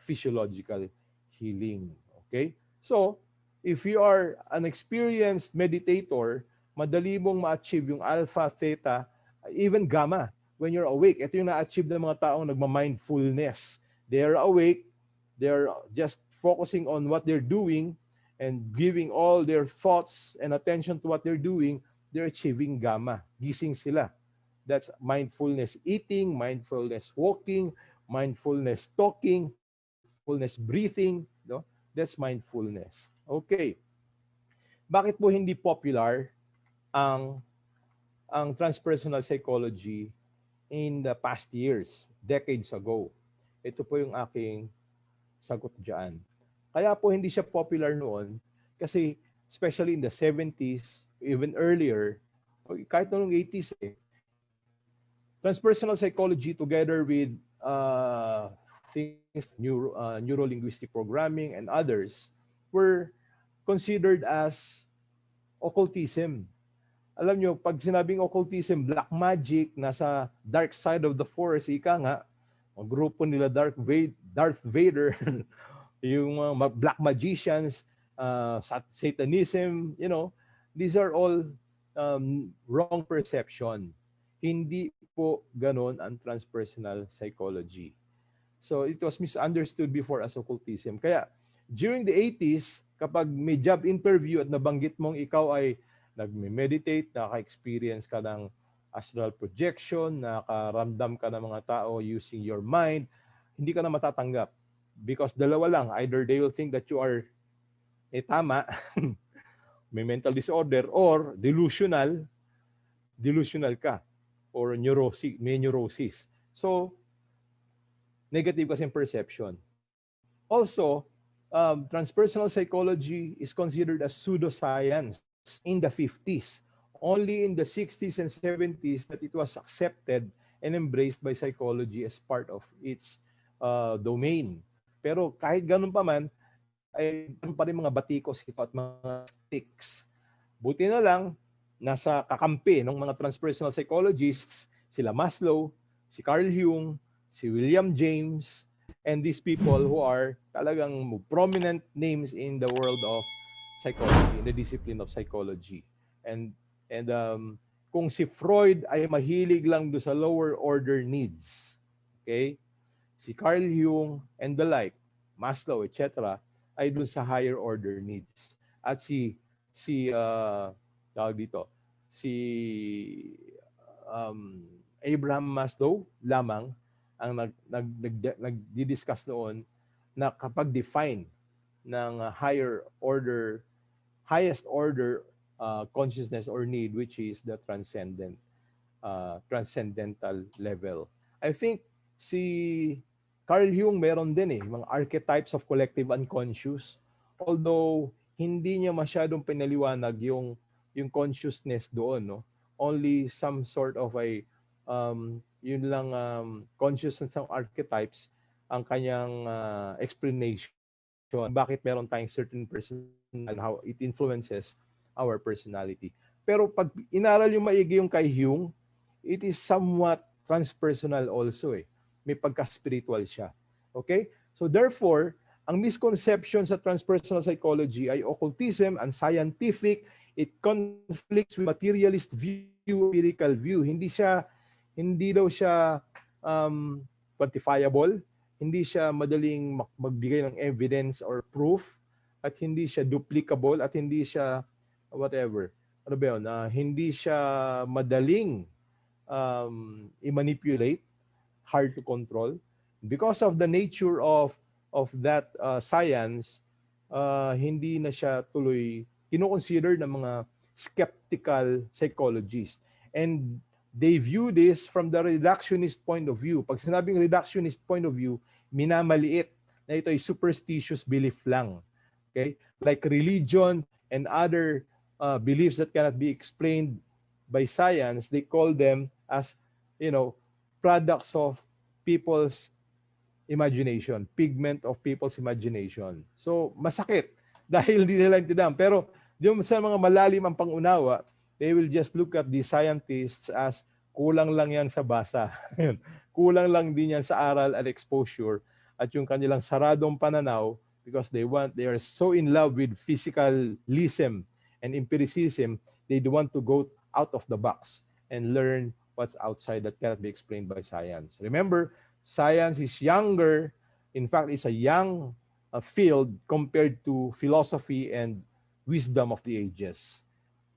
physiological healing. Okay? So, if you are an experienced meditator, madali mong ma-achieve yung alpha, theta, even gamma when you're awake. Ito yung na-achieve ng mga taong nagma-mindfulness. They are awake, they're just focusing on what they're doing and giving all their thoughts and attention to what they're doing, they're achieving gamma. Gising sila. That's mindfulness eating, mindfulness walking, mindfulness talking, mindfulness breathing. No? That's mindfulness. Okay. Bakit po hindi popular ang transpersonal psychology in the past years, decades ago? Ito po yung aking sagot diyan. Kaya po hindi siya popular noon kasi especially in the 70s, even earlier, kahit noong 80s transpersonal psychology together with things neuro-linguistic programming and others were considered as occultism. Alam nyo, pag sinabing occultism, black magic, nasa dark side of the forest, ika nga, ang grupo nila Darth Vader, yung black magicians, satanism, these are all wrong perception. Hindi po ganon ang transpersonal psychology. So it was misunderstood before as occultism. Kaya during the 80s, kapag may job interview at nabanggit mong ikaw ay nag-meditate, naka-experience ka ng astral projection, nakaramdam ka ng mga tao using your mind, hindi ka na matatanggap. Because dalawa lang, either they will think that you are tama, may mental disorder, or delusional ka, or may neurosis. So, negative kasi perception. Also, transpersonal psychology is considered as pseudoscience in the 50s. Only in the 60s and 70s that it was accepted and embraced by psychology as part of its domain. Pero kahit ganun pa man, ay pa rin mga batikos ito at mga sticks. Buti na lang, nasa kakampi ng mga transpersonal psychologists, sila Maslow, si Carl Jung, si William James, and these people who are talagang prominent names in the world of psychology, in the discipline of psychology. And kung si Freud ay mahilig lang do sa lower order needs, okay? Si Carl Jung and the like, Maslow, etc., ay dun sa higher order needs. At si Abraham Maslow lamang ang nagdi-discuss noon na kapag define ng highest order consciousness or need, which is the transcendental level. I think si Carl Jung meron din mga archetypes of collective unconscious, although hindi niya masyadong pinaliwanag yung consciousness doon, no? Only some sort of yun lang consciousness ng archetypes ang kanyang explanation bakit meron tayong certain person and how it influences our personality. Pero pag inaral yung maigi yung kay Jung, it is somewhat transpersonal also May pagka-spiritual siya. Okay? So therefore, ang misconception sa transpersonal psychology ay occultism, unscientific, it conflicts with materialist view, empirical view. Hindi daw siya quantifiable, hindi siya madaling magbigay ng evidence or proof, at hindi siya duplicable, at hindi siya whatever. Ano ba yun? Hindi siya madaling i-manipulate, hard to control. Because of the nature of of that science, hindi na siya tuloy kino-consider ng mga skeptical psychologists. And they view this from the reductionist point of view. Pag sinabing reductionist point of view, minamaliit na ito ay superstitious belief lang. Okay? Like religion and other beliefs that cannot be explained by science, they call them as, products of people's imagination, pigment of people's imagination. So, masakit dahil hindi nila intindihan. Pero, yung sa mga malalim ang pangunawa, they will just look at the scientists as kulang lang yan sa basa. Kulang lang din yan sa aral at exposure at yung kanilang saradong pananaw because they are so in love with physicalism and empiricism, they do want to go out of the box and learn what's outside that cannot be explained by science. Remember, science is younger. In fact, it's a young field compared to philosophy and wisdom of the ages.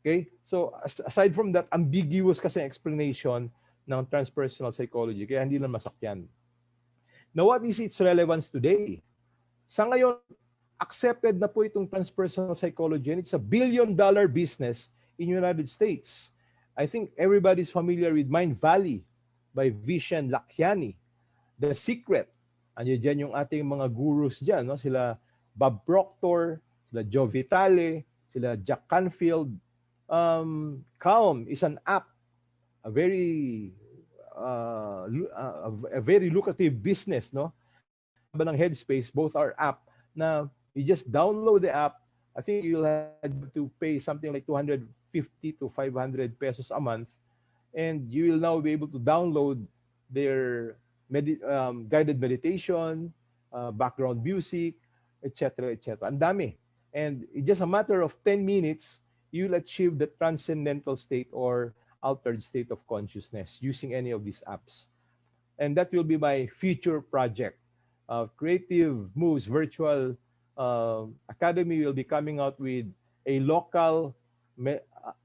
Okay? So, aside from that, ambiguous kasi explanation ng transpersonal psychology, kaya hindi lang masakyan. Now, what is its relevance today? Sa ngayon, accepted na po itong transpersonal psychology and it's a billion-dollar business in the United States. I think everybody's familiar with Mind Valley by Vishen Lakhiani. The Secret. Andiyan dyan yung ating mga gurus dyan. No? Sila Bob Proctor, sila Joe Vitale, sila Jack Canfield. Calm is an app, a very lucrative business, no? Ng Headspace, both are app na you just download the app. I think you'll have to pay something like 250 to 500 pesos a month, and you will now be able to download their guided meditation, background music, etc., etc. Ang dami. And in just a matter of 10 minutes, you'll achieve the transcendental state or altered state of consciousness using any of these apps. And that will be my future project. Creative Moves Virtual Academy will be coming out with a local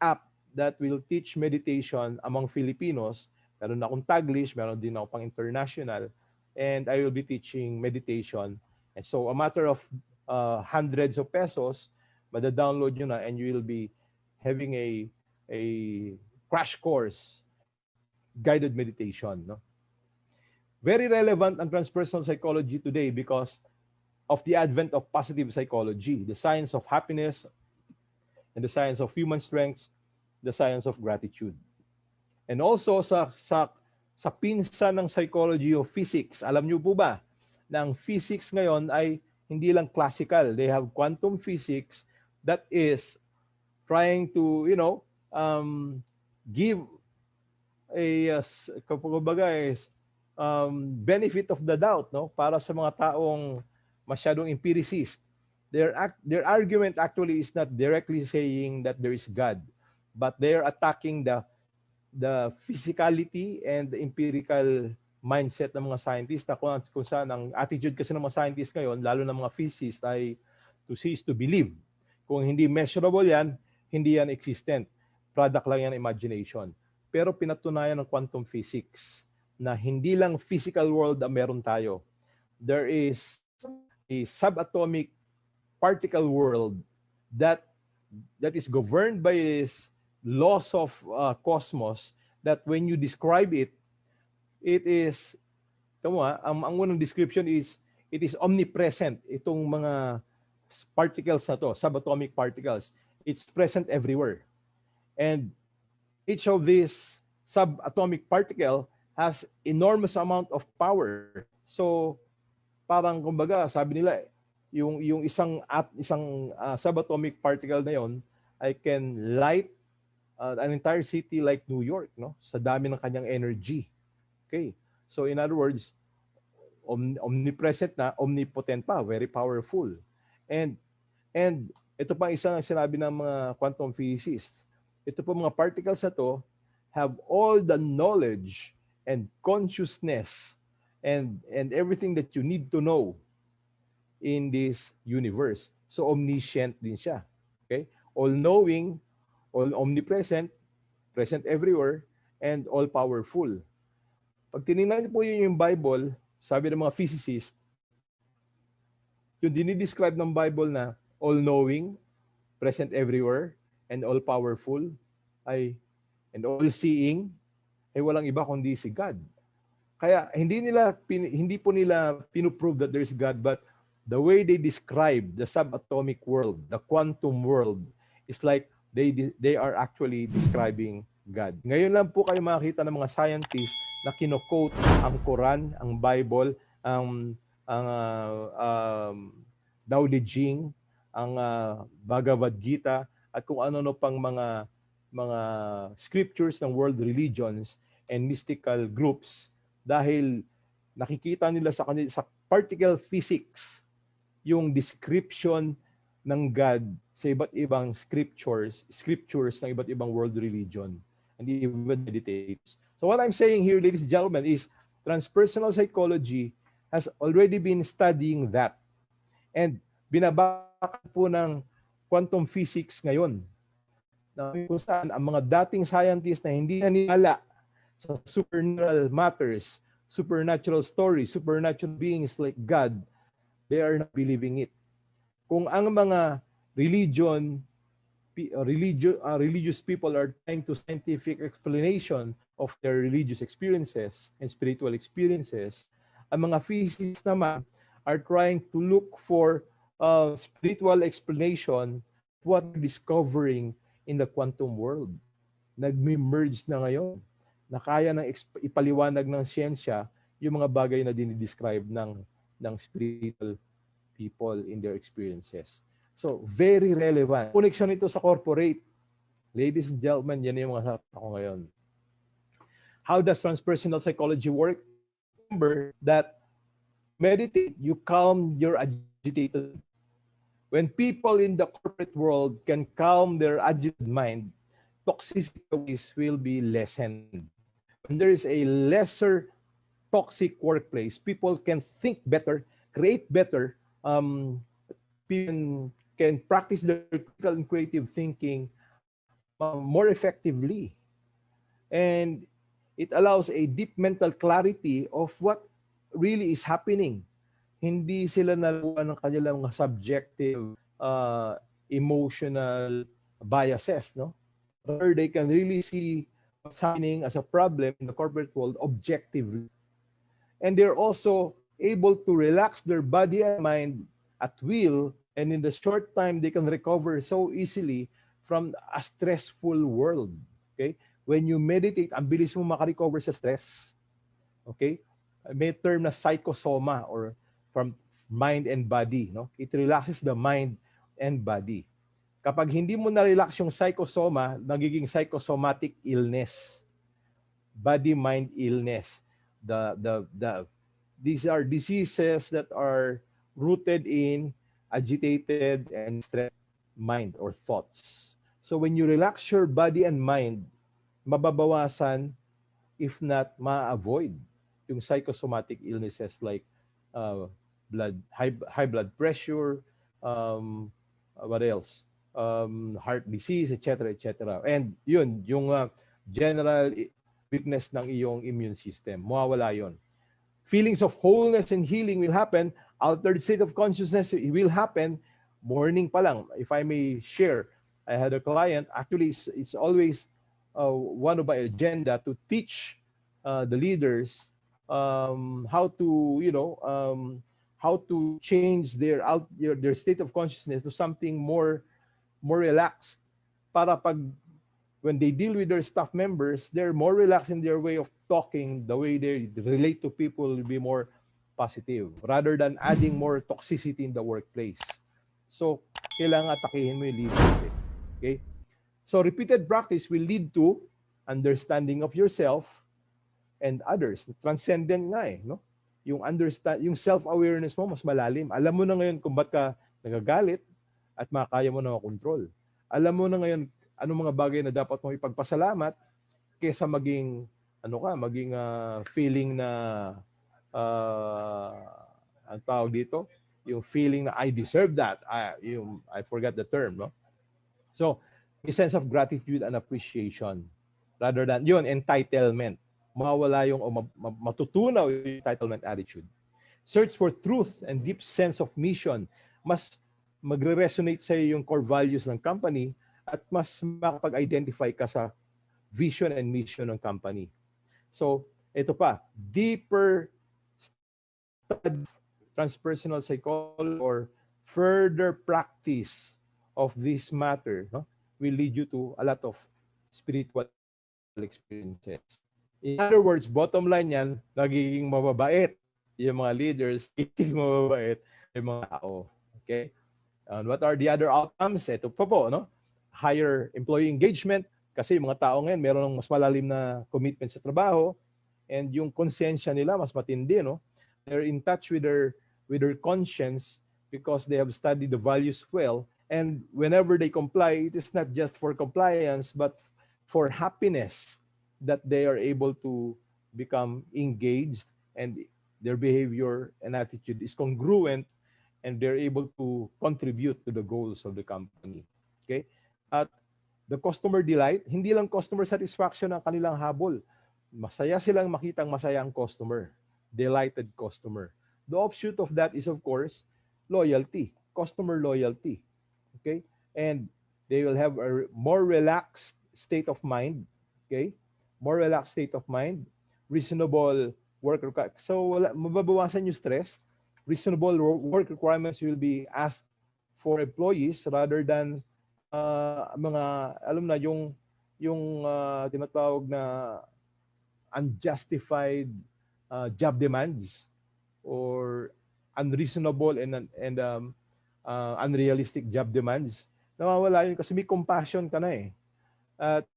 app that will teach meditation among Filipinos. Meron akong Taglish, meron din ako pang international, and I will be teaching meditation. And so a matter of hundreds of pesos, mada-download nyo na and you will be having a crash course guided meditation. No? Very relevant ang transpersonal psychology today because of the advent of positive psychology, the science of happiness, and the science of human strengths, the science of gratitude. And also sa pinsa ng psychology of physics, alam niyo po ba na ang physics ngayon ay hindi lang classical. They have quantum physics that is trying to, give a benefit of the doubt, no, para sa mga taong masyadong empiricist. Their argument actually is not directly saying that there is God, but they are attacking the physicality and the empirical mindset ng mga scientists na kung saan ang attitude kasi ng mga scientists ngayon, lalo ng mga physicists, ay to see is to believe. Kung hindi measurable yan, hindi yan existent. Product lang yan imagination. Pero pinatunayan ng quantum physics na hindi lang physical world ang meron tayo. There is a subatomic particle world that is governed by this laws of cosmos that when you describe it, it is, ang unang description is, it is omnipresent. Itong mga particles na to, subatomic particles, it's present everywhere. And each of these subatomic particle has enormous amount of power. So, parang kumbaga, sabi nila, yung isang subatomic particle na yon, I can light an entire city like New York, no? Sa dami ng kanyang energy. Okay. So in other words, omnipresent na, omnipotent pa, very powerful. And ito pa isang sinabi ng mga quantum physicists. Ito po mga particles na to have all the knowledge and consciousness and everything that you need to know in this universe. So omniscient din siya. Okay? All-knowing, all omnipresent, present everywhere, and all-powerful. Pag tinignan niyo po yung Bible, sabi ng mga physicists, yung dinidescribe ng Bible na all-knowing, present everywhere, and all-powerful, ay, and all-seeing, ay walang iba kundi si God. Kaya hindi po nila pinuprove that there's God, but the way they describe the subatomic world, the quantum world, is like they are actually describing God. Ngayon lang po kayo makakita ng mga scientists na kino-quote ang Quran, ang Bible, ang Tao Te Ching, ang Bhagavad Gita, at kung ano-ano pang mga scriptures ng world religions and mystical groups, dahil nakikita nila sa particle physics yung description ng God sa iba't ibang scriptures ng iba't ibang world religion and even meditators. So what I'm saying here, ladies and gentlemen, is transpersonal psychology has already been studying that. And binabakan po ng quantum physics ngayon, na kung saan ang mga dating scientists na hindi naniniwala sa supernatural matters, supernatural stories, supernatural beings like God, they are not believing it. Kung ang mga religious people are trying to scientific explanation of their religious experiences and spiritual experiences, ang mga physicists naman are trying to look for spiritual explanation of what they're discovering in the quantum world. Nag-merge na ngayon na kaya ng ipaliwanag ng siyensya yung mga bagay na dinidescribe ng spiritual people in their experiences. So, very relevant. Connection ito sa corporate. Ladies and gentlemen, yan yung mga sabi ko ngayon. How does transpersonal psychology work? Remember that meditate, you calm your agitated. When people in the corporate world can calm their agitated mind, toxicity will be lessened. When there is a lesser toxic workplace, people can think better, create better, people can practice their critical and creative thinking more effectively. And it allows a deep mental clarity of what really is happening. Hindi sila naluwa ng kanilang subjective, emotional biases, no? Or they can really see what's happening as a problem in the corporate world objectively. And they're also able to relax their body and mind at will, and in the short time, they can recover so easily from a stressful world. Okay? When you meditate, ang bilis mo makarecover sa stress. Okay? May term na psychosoma, or from mind and body. No? It relaxes the mind and body. Kapag hindi mo na-relax yung psychosoma, nagiging psychosomatic illness. Body-mind illness. These are diseases that are rooted in agitated and stressed mind or thoughts. So when you relax your body and mind, mababawasan, if not ma-avoid, yung psychosomatic illnesses like high blood pressure, what else? Heart disease, etc., etc. And yun, yung general weakness ng iyong immune system, mawawala yun. Feelings of wholeness and healing will happen. Altered state of consciousness will happen. Morning pa lang, if I may share, I had a client, actually it's always one of my agenda to teach the leaders how to, how to change their state of consciousness to something more relaxed, para when they deal with their staff members, they're more relaxed in their way of talking, the way they relate to people will be more positive, rather than adding more toxicity in the workplace. So, kailangan atakihin mo yung leaders. Okay? So, repeated practice will lead to understanding of yourself and others. Transcendent nga eh, no? Yung self-awareness mo mas malalim. Alam mo na ngayon kung ba't ka nagagalit at makaya mo na makontrol. Alam mo na ngayon anong mga bagay na dapat mong ipagpasalamat kaysa maging feeling na ang tawag dito, yung feeling na I deserve that. I forgot the term, no? So, a sense of gratitude and appreciation rather than yun entitlement. Mawala yung matutunaw yung entitlement attitude. Search for truth and deep sense of mission. Mas magre-resonate sa yung core values ng company at mas makapag-identify ka sa vision and mission ng company. So, ito pa, deeper study of transpersonal psychology or further practice of this matter, no, will lead you to a lot of spiritual experiences. In other words, bottom line yan, nagiging mababait yung mga leaders, nagiging mababait yung mga tao. Okay? And what are the other outcomes? Ito pa po, no? Higher employee engagement, kasi yung mga tao ngayon meron ng mas malalim na commitment sa trabaho, and yung konsensya nila mas matindi, no? They're in touch with their conscience because they have studied the values well, and whenever they comply, it is not just for compliance but for happiness, that they are able to become engaged and their behavior and attitude is congruent, and they're able to contribute to the goals of the company. Okay? At the customer delight, hindi lang customer satisfaction ang kanilang habol. Masaya silang makitang masaya ang customer. Delighted customer. The offshoot of that is, of course, loyalty. Customer loyalty. Okay? And they will have a more relaxed state of mind. Okay? More relaxed state of mind. Reasonable work requirements. So, mababawasan yung stress. Reasonable work requirements will be asked for employees rather than mga, alam na, yung tinatawag na unjustified job demands or unreasonable and unrealistic job demands. Nawawala yun kasi may compassion ka na eh. At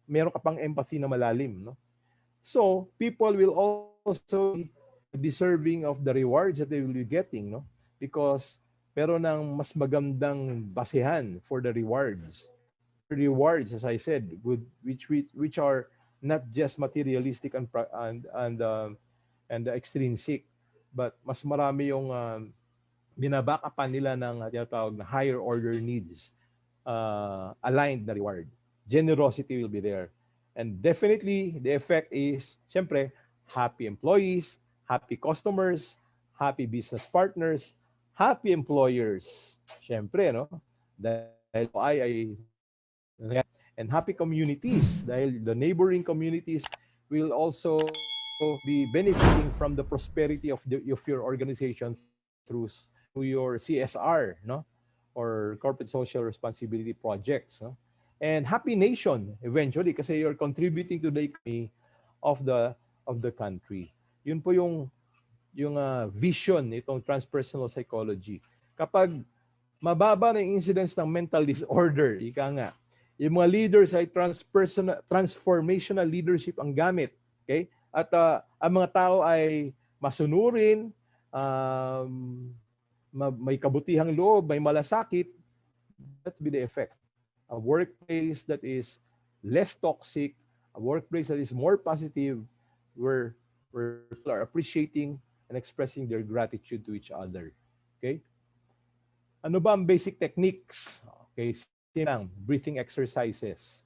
meron ka pang empathy na malalim, no? So, people will also be deserving of the rewards that they will be getting, no? Because meron ng mas magandang basehan for the rewards. Rewards, as I said, which are not just materialistic and extrinsic, but mas marami yung binabakapan nila ng tinatawag na higher order needs, aligned na reward. Generosity will be there. And definitely, the effect is, syempre, happy employees, happy customers, happy business partners, happy employers. Syempre, no? Dahil and happy communities, dahil the neighboring communities will also be benefiting from the prosperity of your organization through your CSR, no? Or corporate social responsibility projects, no? And happy nation eventually kasi you're contributing to the economy of the country. Yun po yung vision nitong transpersonal psychology. Kapag mababa na yung incidence ng mental disorder, ika nga, yung mga leaders ay transformational leadership ang gamit. Okay? At ang mga tao ay masunurin, may kabutihang loob, may malasakit, that will be the effect. A workplace that is less toxic, a workplace that is more positive, where people are appreciating and expressing their gratitude to each other. Okay? Ano ba ang basic techniques? Okay, silang breathing exercises.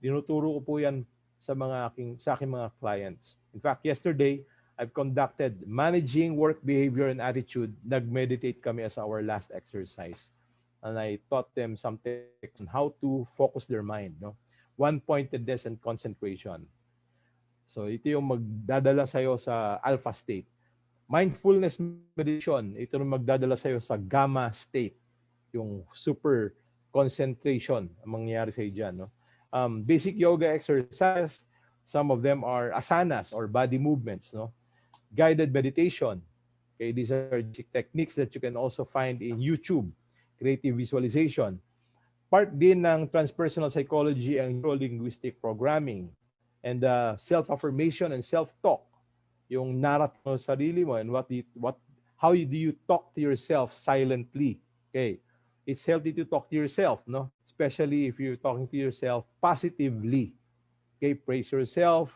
Dinuturo ko po yan sa aking mga clients. In fact, yesterday, I've conducted managing work behavior and attitude. Nag-meditate kami as our last exercise. And I taught them some techniques on how to focus their mind. No? One-pointedness and concentration. So ito yung magdadala sa'yo sa alpha state. Mindfulness meditation, ito yung magdadala sa'yo sa gamma state. Yung super concentration ang mangyayari sa'yo dyan. No? Basic yoga exercise, some of them are asanas or body movements. No? Guided meditation. Okay, these are basic techniques that you can also find in YouTube. Creative visualization. Part din ng transpersonal psychology ang neuro-linguistic programming and self-affirmation and self-talk. Yung narrative mo sa sarili mo and how do you talk to yourself silently. Okay. It's healthy to talk to yourself, no? Especially if you're talking to yourself positively. Okay, praise yourself,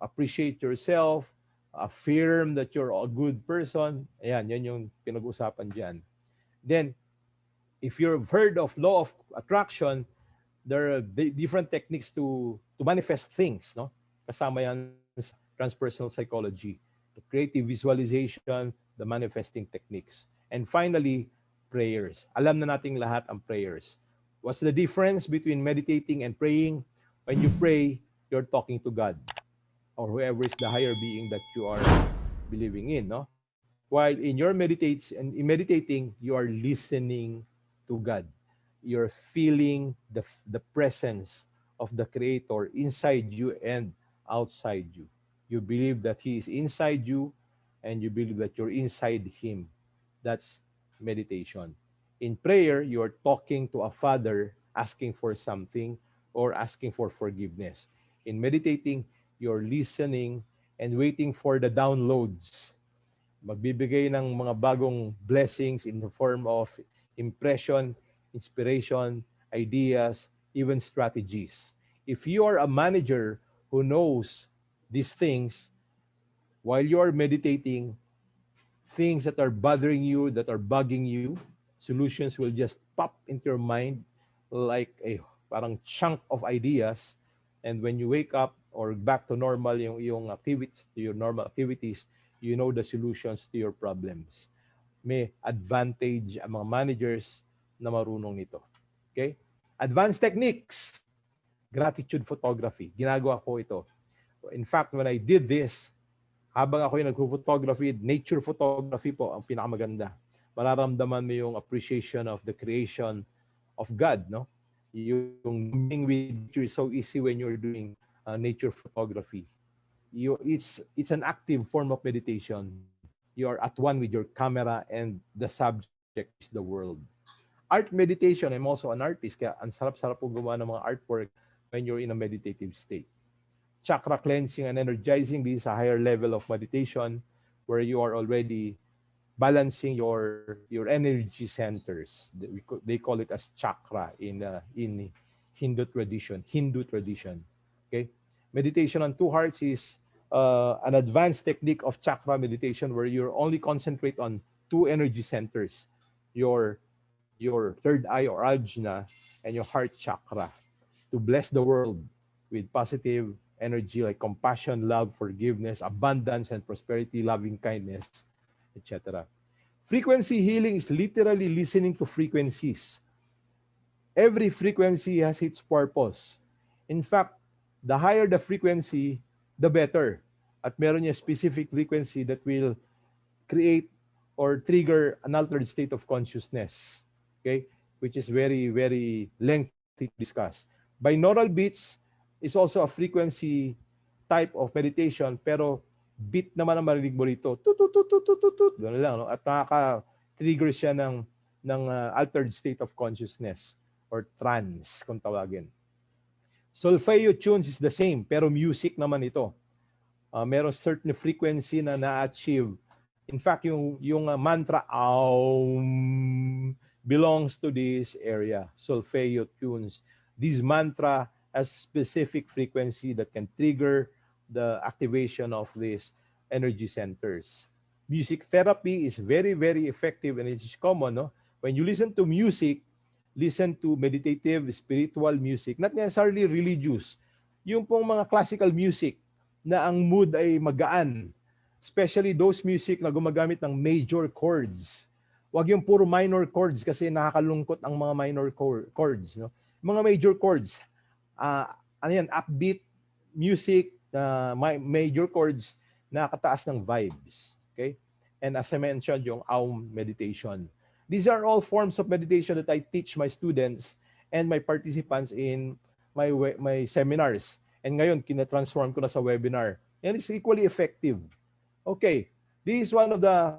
appreciate yourself, affirm that you're a good person. Ayan, yan yung pinag-usapan dyan. Then, if you've heard of law of attraction, there are different techniques to manifest things, no? Kasama yan sa transpersonal psychology. the creative visualization, the manifesting techniques. And finally, prayers. Alam na nating lahat ang prayers. What's the difference between meditating and praying? When you pray, you're talking to God or whoever is the higher being that you are believing in, no? While in your in meditating, you are listening to God. You're feeling the presence of the Creator inside you and outside you. You believe that He is inside you and you believe that you're inside Him. That's meditation. In prayer, you're talking to a father asking for something or asking for forgiveness. In meditating, you're listening and waiting for the downloads. Magbibigay ng mga bagong blessings in the form of impression, inspiration, ideas, even strategies. If you are a manager who knows these things, while you are meditating, things that are bothering you, that are bugging you, solutions will just pop into your mind like a parang chunk of ideas. And when you wake up or back to normal yung activities, to your normal activities, you know the solutions to your problems. May advantage ang mga managers na marunong nito. Okay? Advanced techniques. Gratitude photography. Ginagawa ko ito. In fact, when I did this, habang ako yung nag-photography, nature photography po ang pinakamaganda. Mararamdaman mo yung appreciation of the creation of God, no? Yung being with nature is so easy when you're doing nature photography. It's an active form of meditation. You are at one with your camera and the subject is the world. Art meditation, I'm also an artist, kaya ang sarap-sarap po gumawa ng mga artwork when you're in a meditative state. Chakra cleansing and energizing, this is a higher level of meditation where you are already balancing your energy centers. They call it as chakra in Hindu tradition. Okay, meditation on two hearts is an advanced technique of chakra meditation where you only concentrate on two energy centers, your third eye or ajna and your heart chakra, to bless the world with positive energy like compassion, love, forgiveness, abundance, and prosperity, loving kindness, etc. Frequency healing is literally listening to frequencies. Every frequency has its purpose. In fact, the higher the frequency, the better. At meron niya specific frequency that will create or trigger an altered state of consciousness, okay, which is very, very lengthy to discuss. Binaural beats is also a frequency type of meditation, pero beat naman ang marinig mo rito. Tut. Gano'n lang, no? At nakaka-trigger siya ng altered state of consciousness or trance, kung tawagin. Solfeo tunes is the same, pero music naman ito. Meron certain frequency na na-achieve. In fact, yung mantra Aum belongs to this area, Solfeo tunes. This mantra has specific frequency that can trigger the activation of these energy centers. Music therapy is very, very effective and it is common. No? When you listen to music, listen to meditative, spiritual music, not necessarily religious. Yung pong mga classical music na ang mood ay magaan, especially those music na gumagamit ng major chords. Wag yung puro minor chords kasi nakakalungkot ang mga minor chords. No? Mga major chords, upbeat music, major chords, nakakataas ng vibes. Okay? And as I mentioned, yung Aum meditation. These are all forms of meditation that I teach my students and my participants in my seminars. And ngayon, kina-transform ko na sa webinar. And it's equally effective. Okay, this is one of the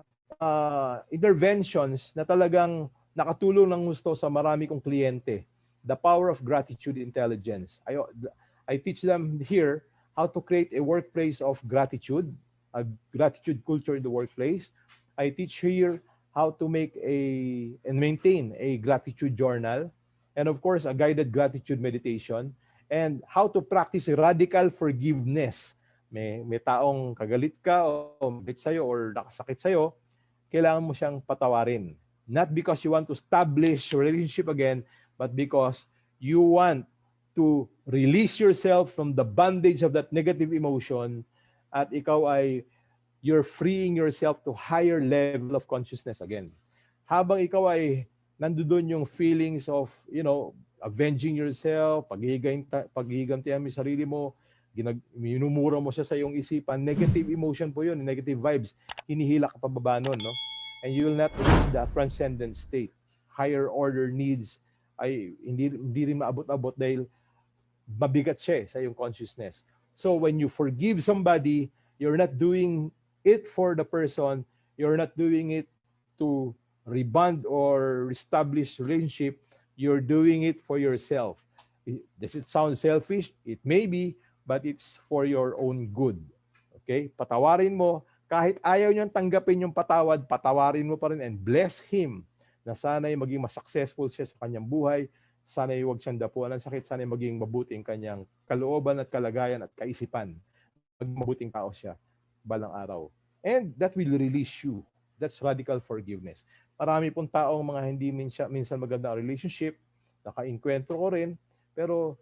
interventions na talagang nakatulong ng gusto sa marami kong kliyente. The power of gratitude intelligence. I teach them here how to create a workplace of gratitude, a gratitude culture in the workplace. I teach here how to make and maintain a gratitude journal, and of course, a guided gratitude meditation, and how to practice radical forgiveness. May taong kagalit ka o mabit sa'yo or nakasakit sa'yo, kailangan mo siyang patawarin. Not because you want to establish a relationship again, but because you want to release yourself from the bondage of that negative emotion at ikaw ay you're freeing yourself to higher level of consciousness again. Habang ikaw ay nandoon yung feelings of, avenging yourself, paghihigantihan mo yung sarili mo, minumura mo siya sa iyong isipan, negative emotion po yun, negative vibes, hinihila ka pababa nun, no? And you will not reach that transcendent state. Higher order needs ay hindi rin maabot-abot dahil mabigat siya sa iyong consciousness. So when you forgive somebody, you're not doing it for the person, you're not doing it to rebond or establish relationship, you're doing it for yourself. Does it sound selfish? It may be, but it's for your own good. Okay? Patawarin mo, kahit ayaw niyang tanggapin yung patawad, patawarin mo pa rin and bless him na sana'y maging mas successful siya sa kanyang buhay, sana'y huwag siyang dapuan ng sakit, sana'y maging mabuting kanyang kalooban at kalagayan at kaisipan. Maging mabuting tao siya balang araw. And that will release you. That's radical forgiveness. Marami pong taong mga hindi minsan maganda relationship, naka-enkwentro ko rin, pero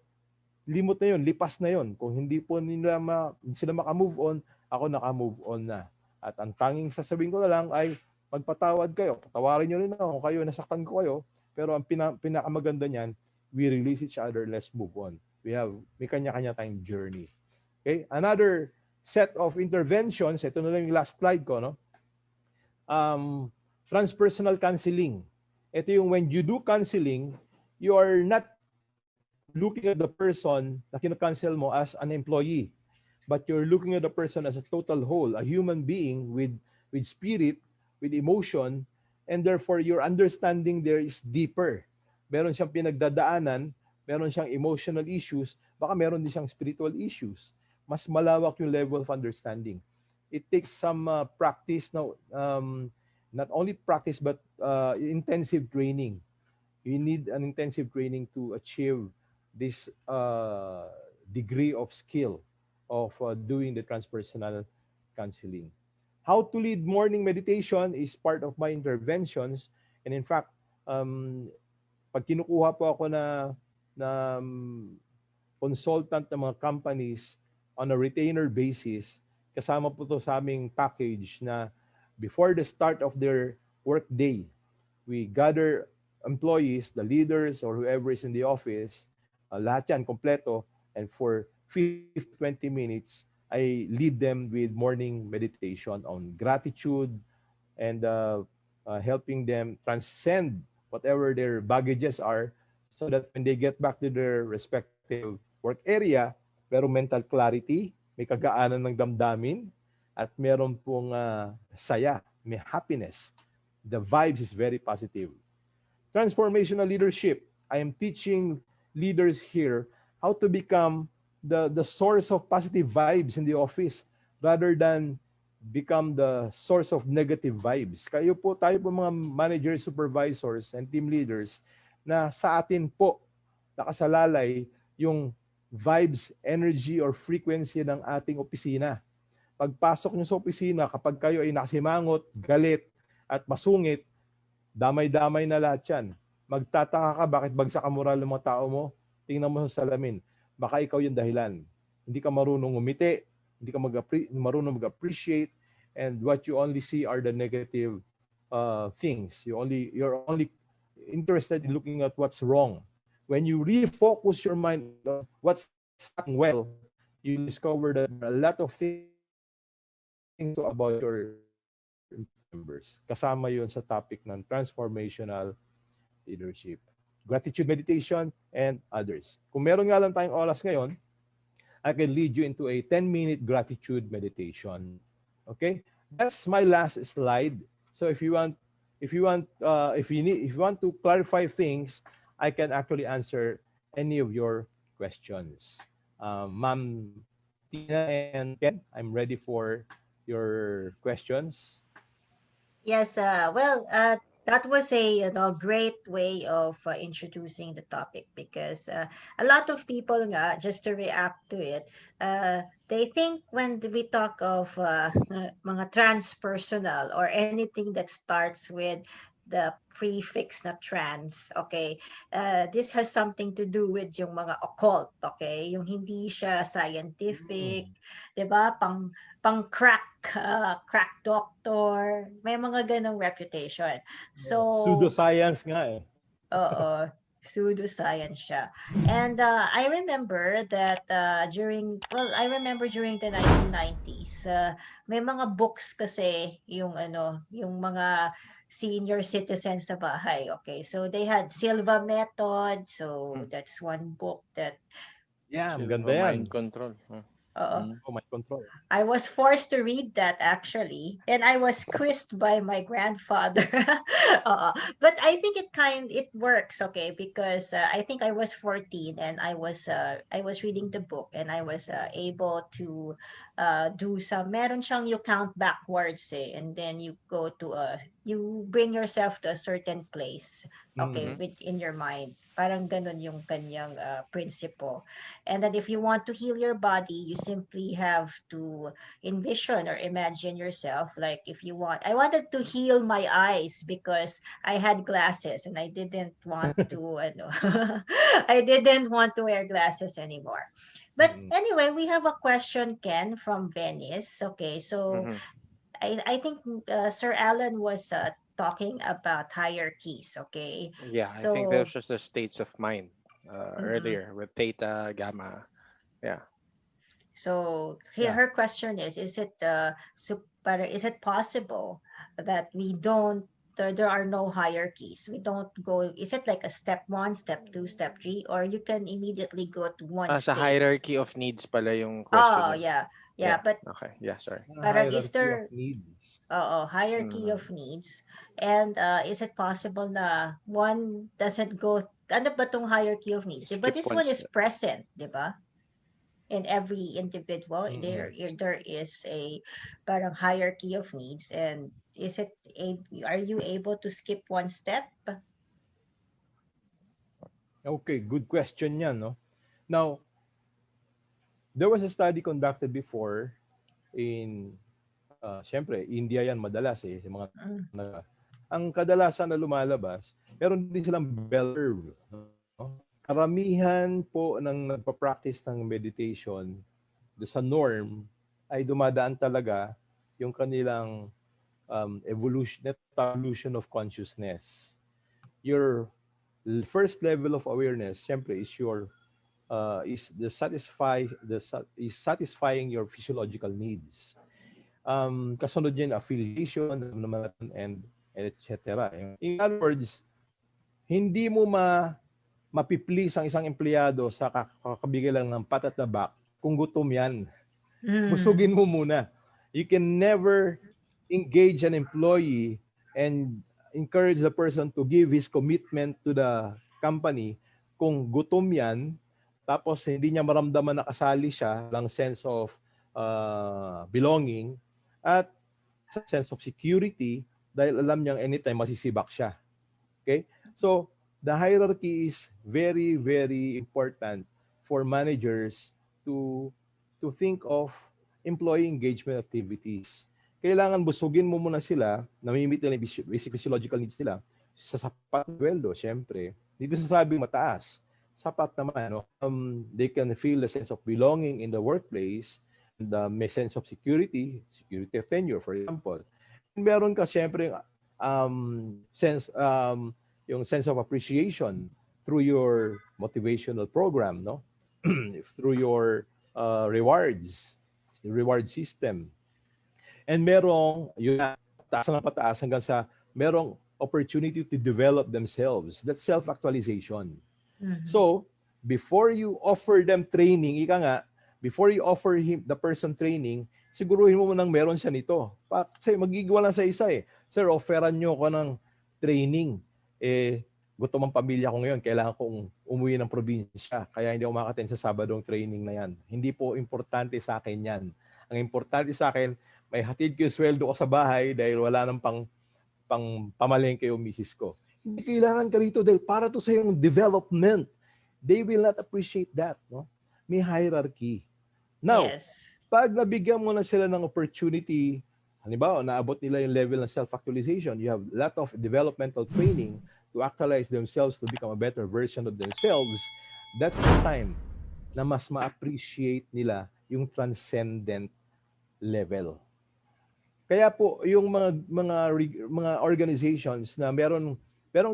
limot na yun, lipas na yun. Kung hindi po sila maka-move on, ako naka-move on na. At ang tanging sasabihin ko na lang ay magpatawad kayo. Patawarin nyo rin ako kung kayo, nasaktan ko kayo. Pero ang pinakamaganda niyan, we release each other, let's move on. May kanya-kanya tayong journey. Okay? Another set of interventions, ito na lang yung last slide ko, no? Transpersonal counseling. Ito yung when you do counseling, you are not looking at the person na kina-counsel mo as an employee, but you're looking at the person as a total whole, a human being with spirit, with emotion, and therefore your understanding there is deeper. Meron siyang pinagdadaanan, meron siyang emotional issues, baka meron din siyang spiritual issues. Mas malawak yung level of understanding. It takes some practice, not only practice but intensive training. You need an intensive training to achieve this degree of skill of doing the transpersonal counseling. How to lead morning meditation is part of my interventions. And in fact, pag kinukuha po ako na consultant ng mga companies on a retainer basis, kasama po to sa aming package na before the start of their work day, we gather employees, the leaders, or whoever is in the office, lahat yan, kompleto, and for 15-20 minutes, I lead them with morning meditation on gratitude and helping them transcend whatever their baggages are so that when they get back to their respective work area, meron mental clarity, may kagaanan ng damdamin, at meron pong saya, may happiness. The vibes is very positive. Transformational leadership. I am teaching leaders here how to become the source of positive vibes in the office rather than become the source of negative vibes. Tayo po mga managers, supervisors, and team leaders na sa atin po nakasalalay yung vibes, energy, or frequency ng ating opisina. Pagpasok nyo sa opisina, kapag kayo ay nakasimangot, galit, at masungit, damay-damay na lahat yan. Magtataka ka bakit bagsak ang moral ng mga tao mo, tingnan mo sa salamin. Baka ikaw yung dahilan. Hindi ka marunong umiti, hindi ka marunong mag-appreciate, and what you only see are the negative things. You're only interested in looking at what's wrong. When you refocus your mind on what's happening well, you discover that there are a lot of things about your members. Kasama yun sa topic ng transformational leadership, gratitude meditation, and others. Kung meron nga lang tayong oras ngayon, I can lead you into a 10-minute gratitude meditation. Okay? That's my last slide. So if you want to clarify things, I can actually answer any of your questions. Ma'am Tina and Ken, I'm ready for your questions.
Yes, that was a great way of introducing the topic because a lot of people just to react to it, they think when we talk of mga transpersonal or anything that starts with the prefix na trans, okay? This has something to do with yung mga occult, okay? Yung hindi siya scientific, 'di ba? Pang crack doctor, may mga ganong reputation. So,
Pseudoscience nga eh.
oo, pseudoscience siya. And I remember that I remember during the 1990s, may mga books kasi yung yung mga senior citizens sa bahay. Okay, so they had Silva method. So that's one book that
Yeah, maganda
Silva
yan.
mind control.
uh,
Oh, mind control.
I was forced to read that actually, and I was quizzed by my grandfather. But I think it works, okay, because I think I was 14 and I was reading the book and I was able to do some. Meron siyang you count backwards, and then you bring yourself to a certain place, okay, within your mind. Parang ganun yung kanyang principle. And then if you want to heal your body, you simply have to envision or imagine yourself like if you want. I wanted to heal my eyes because I had glasses and I didn't want to I didn't want to wear glasses anymore. But anyway, we have a question, Ken, from Venice. Okay, so I think Sir Alan was talking about hierarchies. Okay,
Yeah, I think that
so
was just the states of mind
mhm.
earlier with theta, gamma. Yeah.
So
Yeah.
her question is it is it possible that we don't there are no hierarchies? We don't go. Is it like a step one, step two, step three, or you can immediately go to one
Sa
state?
hierarchy of needs pala yung question
Oh
niya.
yeah, yeah.
Yeah.
But
Okay. Yeah, sorry.
parang is
Hierarchy of
there
needs.
hierarchy
Mm.
of needs, and is it possible na one doesn't go? Ano ba tong hierarchy of needs? Diba
Skip
this
one
one is
step.
present, diba? In every individual
Mm-mm.
there is a parang hierarchy of needs, and are you able to skip one step?
Okay, good question yan, no? Now, there was a study conducted before in, syempre, India yan madalas eh, yung mga
Mm,
ang kadalasan na lumalabas, meron din silang bell curve. No? Karamihan po ng nagpa-practice ng meditation sa norm ay dumadaan talaga yung kanilang evolution of consciousness. Your first level of awareness, syempre, is your is satisfying your physiological needs. Kasunod yan, affiliation, and etc. In other words, hindi mo mapiplease ang isang empleyado sa kakabigay lang ng pat at the back kung gutom yan.
mm,
Busugin mo muna. You can never engage an employee and encourage the person to give his commitment to the company kung gutom yan, tapos hindi niya maramdaman na kasali siya, lang sense of belonging, at sense of security, dahil alam niyang anytime masisibak siya. Okay? So, the hierarchy is very, very important for managers to think of employee engagement activities. Kailangan busugin mo muna sila, namimit nila yung basic physiological needs nila, sa sapat na sweldo, syempre. Hindi ko sasabing mataas. Sapat naman. No? They can feel the sense of belonging in the workplace, and may sense of security of tenure, for example. And meron ka, syempre, yung sense of appreciation through your motivational program, no? Through your rewards, the reward system. And merong, yun na, pataas hanggang sa merong opportunity to develop themselves. That's self-actualization.
mm,
So, before you offer them training, before you offer the person training, siguruhin mo munang meron siya nito. Kasi magigwa lang sa isa eh. Sir, offeran nyo ko ng training. Gutom ang pamilya ko ngayon, kailangan kong umuwi ng probinsya. Kaya hindi ako makaka-attend sa Sabadong training na yan. Hindi po importante sa akin yan. Ang importante sa akin, may hatid ko yung sweldo ko sa bahay dahil wala nang pang pamalengke yung misis ko. Hindi kailangan ka rito dahil para to sa yung development. They will not appreciate that. No? May hierarchy. Now,
yes.
pag nabigyan mo na sila ng opportunity Halimbawa, naabot nila yung level ng self-actualization. You have a lot of developmental training to actualize themselves to become a better version of themselves. That's the time na mas ma-appreciate nila yung transcendent level. Kaya po yung mga organizations na merong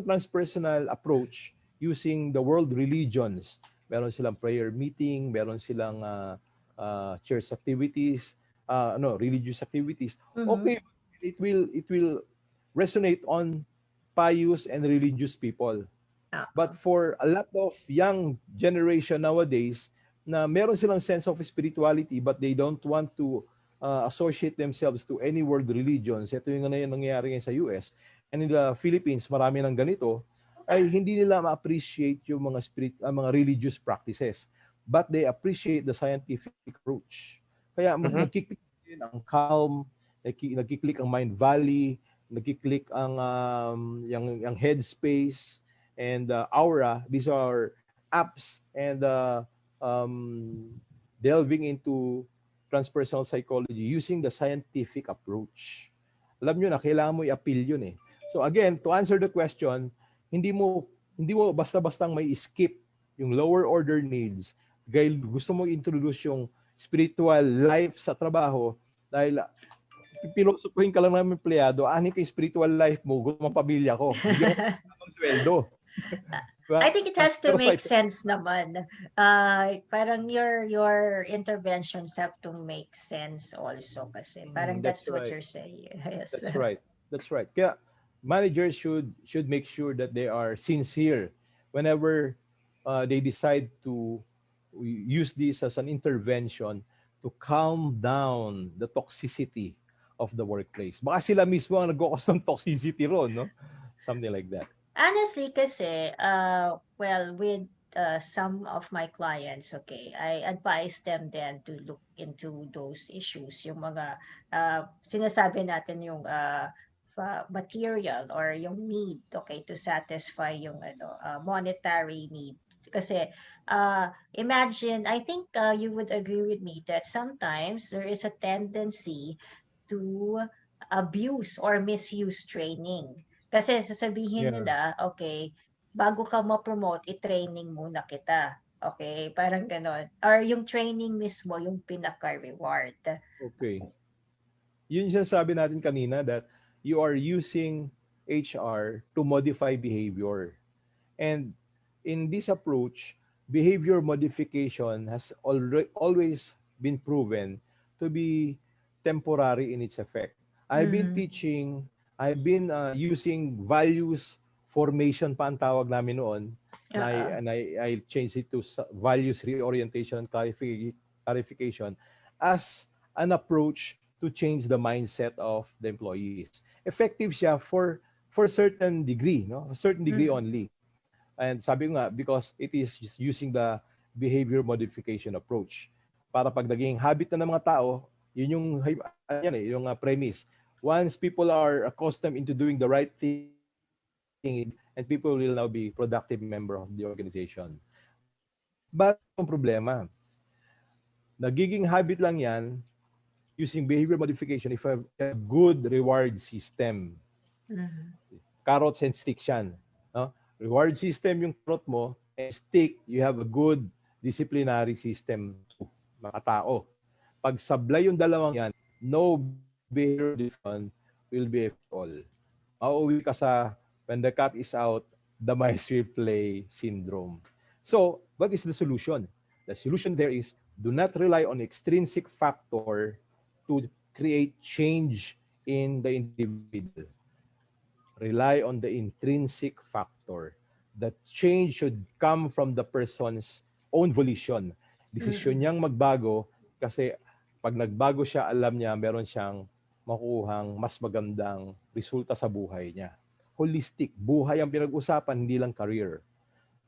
transpersonal approach using the world religions, meron silang prayer meeting, meron silang church activities, religious activities.
Mm-hmm.
Okay, it will resonate on pious and religious people. But
Uh-uh.
for a lot of young generation nowadays, na meron silang sense of spirituality but they don't want to associate themselves to any world religions. Ito yung nangyayari ngayon sa US. And in the Philippines, marami ng ganito, ay hindi nila ma-appreciate yung mga religious practices. But they appreciate the scientific approach. Kaya
Mhm.
nagkiklik din ang calm, nagkiklik ang mind valley, nagkiklik ang yung headspace, and Aura. These are apps and delving into transpersonal psychology using the scientific approach. Alam nyo na, kailangan mo i-appeal yun eh. So again, to answer the question, hindi mo basta-bastang may skip yung lower order needs dahil gusto mo introduce yung spiritual life sa trabaho dahil pilosopuhin ka lang ng empleyado, ani ko yung spiritual life mo, gusto mong pamilya ko, bigyan mo ng sweldo.
I
Diba?
think it has to
Pero
make sense naman. Parang your interventions have to make sense also kasi parang
That's
that's what
right.
you're saying. Yes.
That's right. That's right. Kaya managers should make sure that they are sincere whenever they decide to use this as an intervention to calm down the toxicity of the workplace. Baka sila mismo ang nag-cause ng toxicity ron, no? Something like that.
Honestly, kasi, well, with some of my clients, okay, I advise them then to look into those issues, yung mga sinasabi natin yung material or yung need, okay, to satisfy yung monetary need. Kasi imagine, I think you would agree with me that sometimes there is a tendency to abuse or misuse training. Kasi sasabihin
Yeah.
nila, okay, bago ka ma-promote, i-training muna kita. Okay, parang ganon. Or yung training mismo, yung pinaka-reward.
Okay. Yun yung sabi natin kanina that you are using HR to modify behavior. And in this approach, behavior modification has always been proven to be temporary in its effect.
Mm-hmm.
I've been using values formation pa ang tawag namin noon,
Uh-uh.
I changed it to values reorientation and clarification as an approach to change the mindset of the employees. Effective siya for certain degree, no? A certain degree
Mm-hmm.
only. And sabi ko nga, because it is using the behavior modification approach. Para pag naging habit na ng mga tao, yun yung premise. Once people are accustomed into doing the right thing, and people will now be productive member of the organization. But ang problema, nagiging habit lang yan using behavior modification if you have good reward system.
Mm-hmm.
Carrots and sticks yan. No? Reward system yung carrot mo, and stick, you have a good disciplinary system to mga tao. Pag sablay yung dalawang yan, no behavior modification will be all. Mauwi ka sa when the cat is out, the mice will play syndrome. So, what is the solution? The solution there is do not rely on extrinsic factor to create change in the individual. Rely on the intrinsic factor. The change should come from the person's own volition. Desisyon
Mm-hmm.
niyang magbago kasi pag nagbago siya, alam niya meron siyang makuhang mas magandang resulta sa buhay niya. Holistic. Buhay ang pinag-usapan, hindi lang career.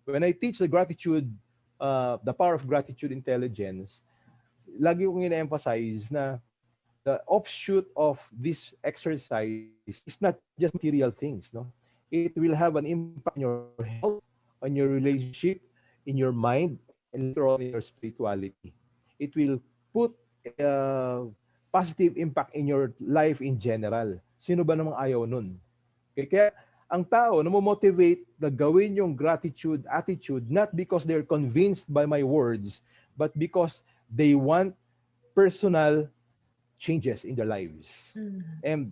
When I teach the power of gratitude intelligence, lagi kong ina-emphasize na the offshoot of this exercise is not just material things, no? It will have an impact on your health, on your relationship, in your mind, and later on in your spirituality. It will put uh, positive impact in your life in general. Sino ba namang ayaw nun? Okay? Kaya ang tao namo-motivate na gawin yung gratitude attitude not because they're convinced by my words, but because they want personal changes in their lives. And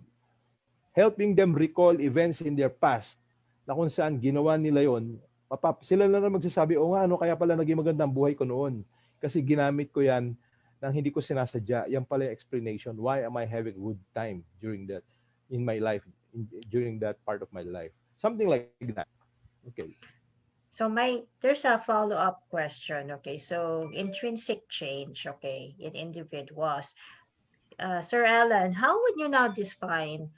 helping them recall events in their past na kung saan ginawa nila yon, sila na magsasabi, o nga, ano, kaya pala naging magandang buhay ko noon. Kasi ginamit ko yan nang hindi ko sinasadya. Yan pala yung explanation. Why am I having a good time during that, in my life, during that part of my life? Something like that. Okay.
So there's a follow-up question. Okay, so intrinsic change, okay, in individuals. Sir Alan, how would you now define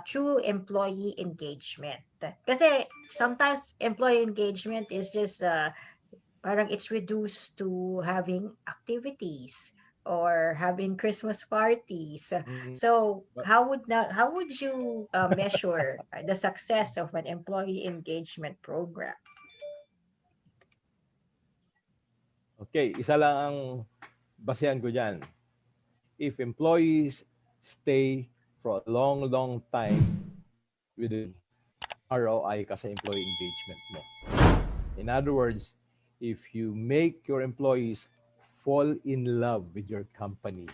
true employee engagement? Kasi sometimes employee engagement is just parang it's reduced to having activities or having Christmas parties.
Mm.
So how would you measure the success of an employee engagement program?
Okay, isa lang ang basehan ko dyan. If employees stay for a long, long time with ROI ka sa employee engagement mo. In other words, if you make your employees fall in love with your company,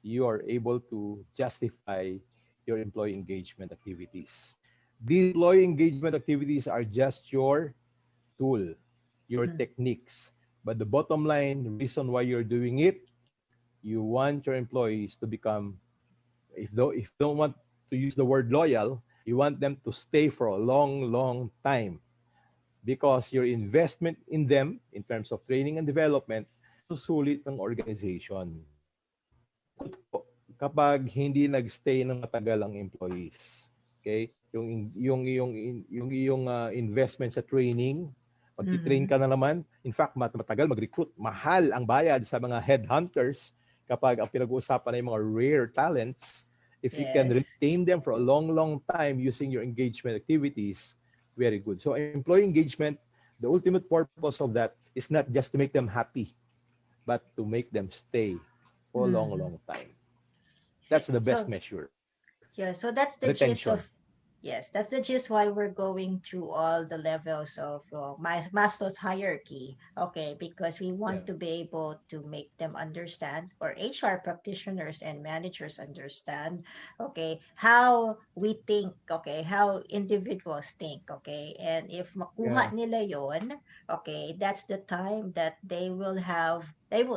you are able to justify your employee engagement activities. These employee engagement activities are just your tool, your techniques. But the bottom line, the reason why you're doing it, you want your employees to become, if you don't want to use the word loyal, you want them to stay for a long, long time. Because your investment in them, in terms of training and development, susulit ng organization. Kapag hindi nagstay ng matagal ang employees. Okay? Yung iyong investment sa training, magti-train ka na naman. In fact, matagal mag-recruit. Mahal ang bayad sa mga headhunters kapag ang pinag-uusapan ay mga rare talents. If you can retain them for a long, long time using your engagement activities, very good. So employee engagement, the ultimate purpose of that is not just to make them happy, but to make them stay for a long, long time. That's the best measure.
Yeah, so that's the gist
Retention.
of yes, that's the gist why we're going through all the levels of Maslow's hierarchy. Okay, because we want to be able to make them understand, or HR practitioners and managers understand, okay, how we think, okay, how individuals think, okay, and if makuha nila yon, okay, that's the time that they will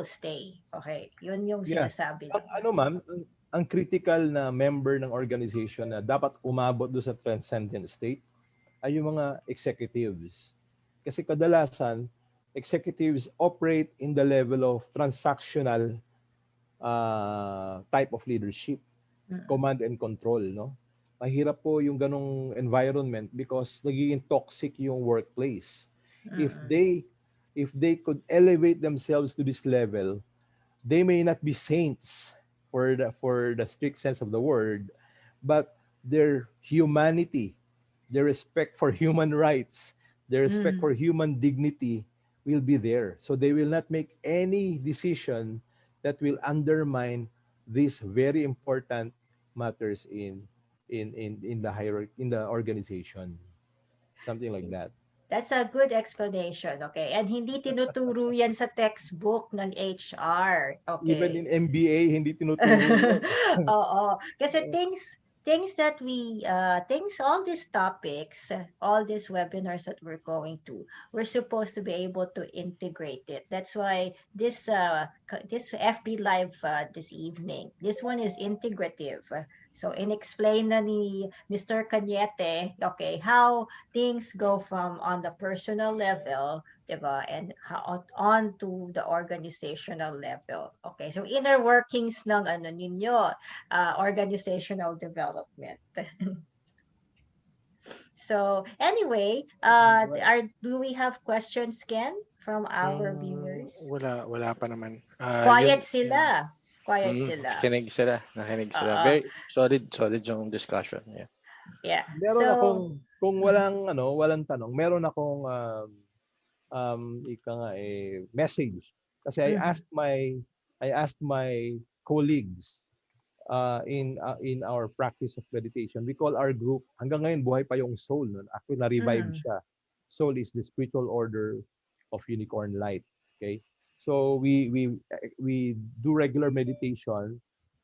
stay. Okay, yun yung sinasabi naman.
Ano ma'am, ang critical na member ng organization na dapat umabot doon sa transcendent state ay yung mga executives. Kasi kadalasan, executives operate in the level of transactional type of leadership, command and control, no? Mahirap po yung ganong environment because nagiging toxic yung workplace. If they could elevate themselves to this level, they may not be saints for the strict sense of the word, but their humanity, their respect for human rights, their respect for human dignity will be there. So they will not make any decision that will undermine these very important matters in the hierarchy, in the organization. Something like that.
That's a good explanation, okay? And hindi tinuturo yan sa textbook ng HR, okay?
Even in MBA, hindi tinuturo yan.
Oo. Kasi things that all these topics, all these webinars that we're going to, we're supposed to be able to integrate it. That's why this FB Live this evening, this one is integrative. So in-explain na ni Mr. Cañete, okay, how things go from on the personal level, diba, and how on to the organizational level. Okay, so inner workings ng ninyo, organizational development. So anyway, do we have questions, Ken, from our viewers?
Wala pa naman.
Quiet sila. Quiet sila.
Nakinig sila. Very solid yung discussion.
Yeah.
Meron akong, kung walang tanong, meron akong message. Kasi I asked my colleagues in our practice of meditation. We call our group, hanggang ngayon buhay pa yung soul. No? Actually, na-revive
Mm.
siya. Soul is the spiritual order of unicorn light. Okay? So we do regular meditation,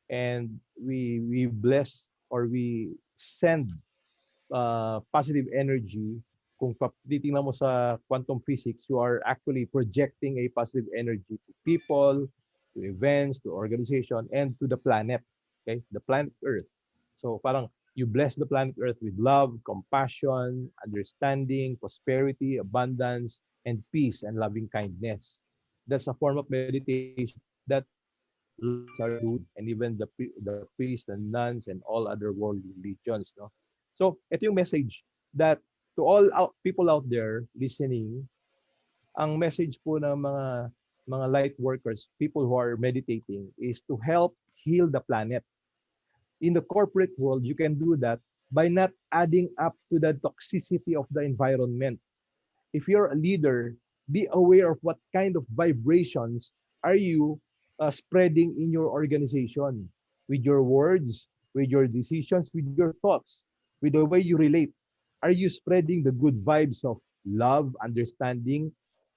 and we bless, or we send positive energy. Kung titingnan mo sa quantum physics, you are actually projecting a positive energy to people, to events, to organization, and to the planet. Okay? The planet Earth. So parang you bless the planet Earth with love, compassion, understanding, prosperity, abundance, and peace and loving kindness. That's a form of meditation that lords are doing, and even the priests and nuns and all other world religions. No? So ito yung message that to all people out there listening, ang message po ng mga light workers, people who are meditating, is to help heal the planet. In the corporate world, you can do that by not adding up to the toxicity of the environment. If you're a leader, be aware of what kind of vibrations are you spreading in your organization, with your words, with your decisions, with your thoughts, with the way you relate. Are you spreading the good vibes of love, understanding,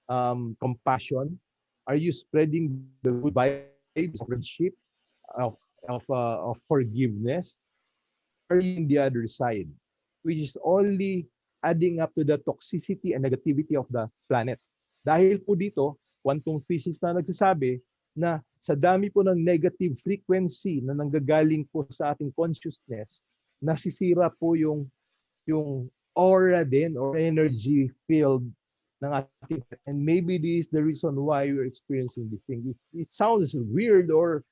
compassion? Are you spreading the good vibes of friendship, of of forgiveness? Or are you in the other side, which is only adding up to the toxicity and negativity of the planet? Dahil po dito, quantum physics na nagsasabi na sa dami po ng negative frequency na nanggagaling po sa ating consciousness, nasisira po yung aura din, or energy field ng ating, and maybe this is the reason why we're experiencing this thing. It sounds weird or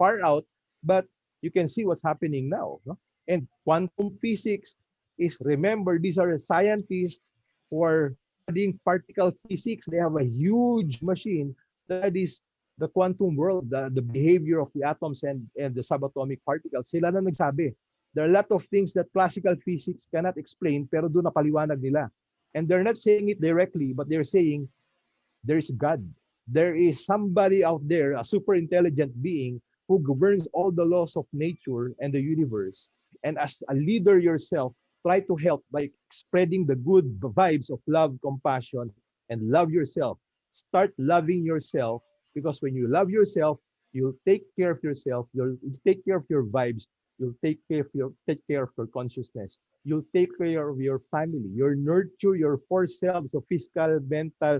far out, but you can see what's happening now. No? And quantum physics is, remember, these are scientists who are studying particle physics. They have a huge machine that is the quantum world, the behavior of the atoms and the subatomic particles. Sila na nagsabi. There are a lot of things that classical physics cannot explain, pero doon napaliwanag nila. And they're not saying it directly, but they're saying there's God. There is somebody out there, a super intelligent being, who governs all the laws of nature and the universe. And as a leader yourself, try to help by spreading the good vibes of love, compassion, and love yourself. Start loving yourself, because when you love yourself, you'll take care of yourself, you'll take care of your vibes, you'll take care of your consciousness, you'll take care of your family, you'll nurture your four selves of physical, mental,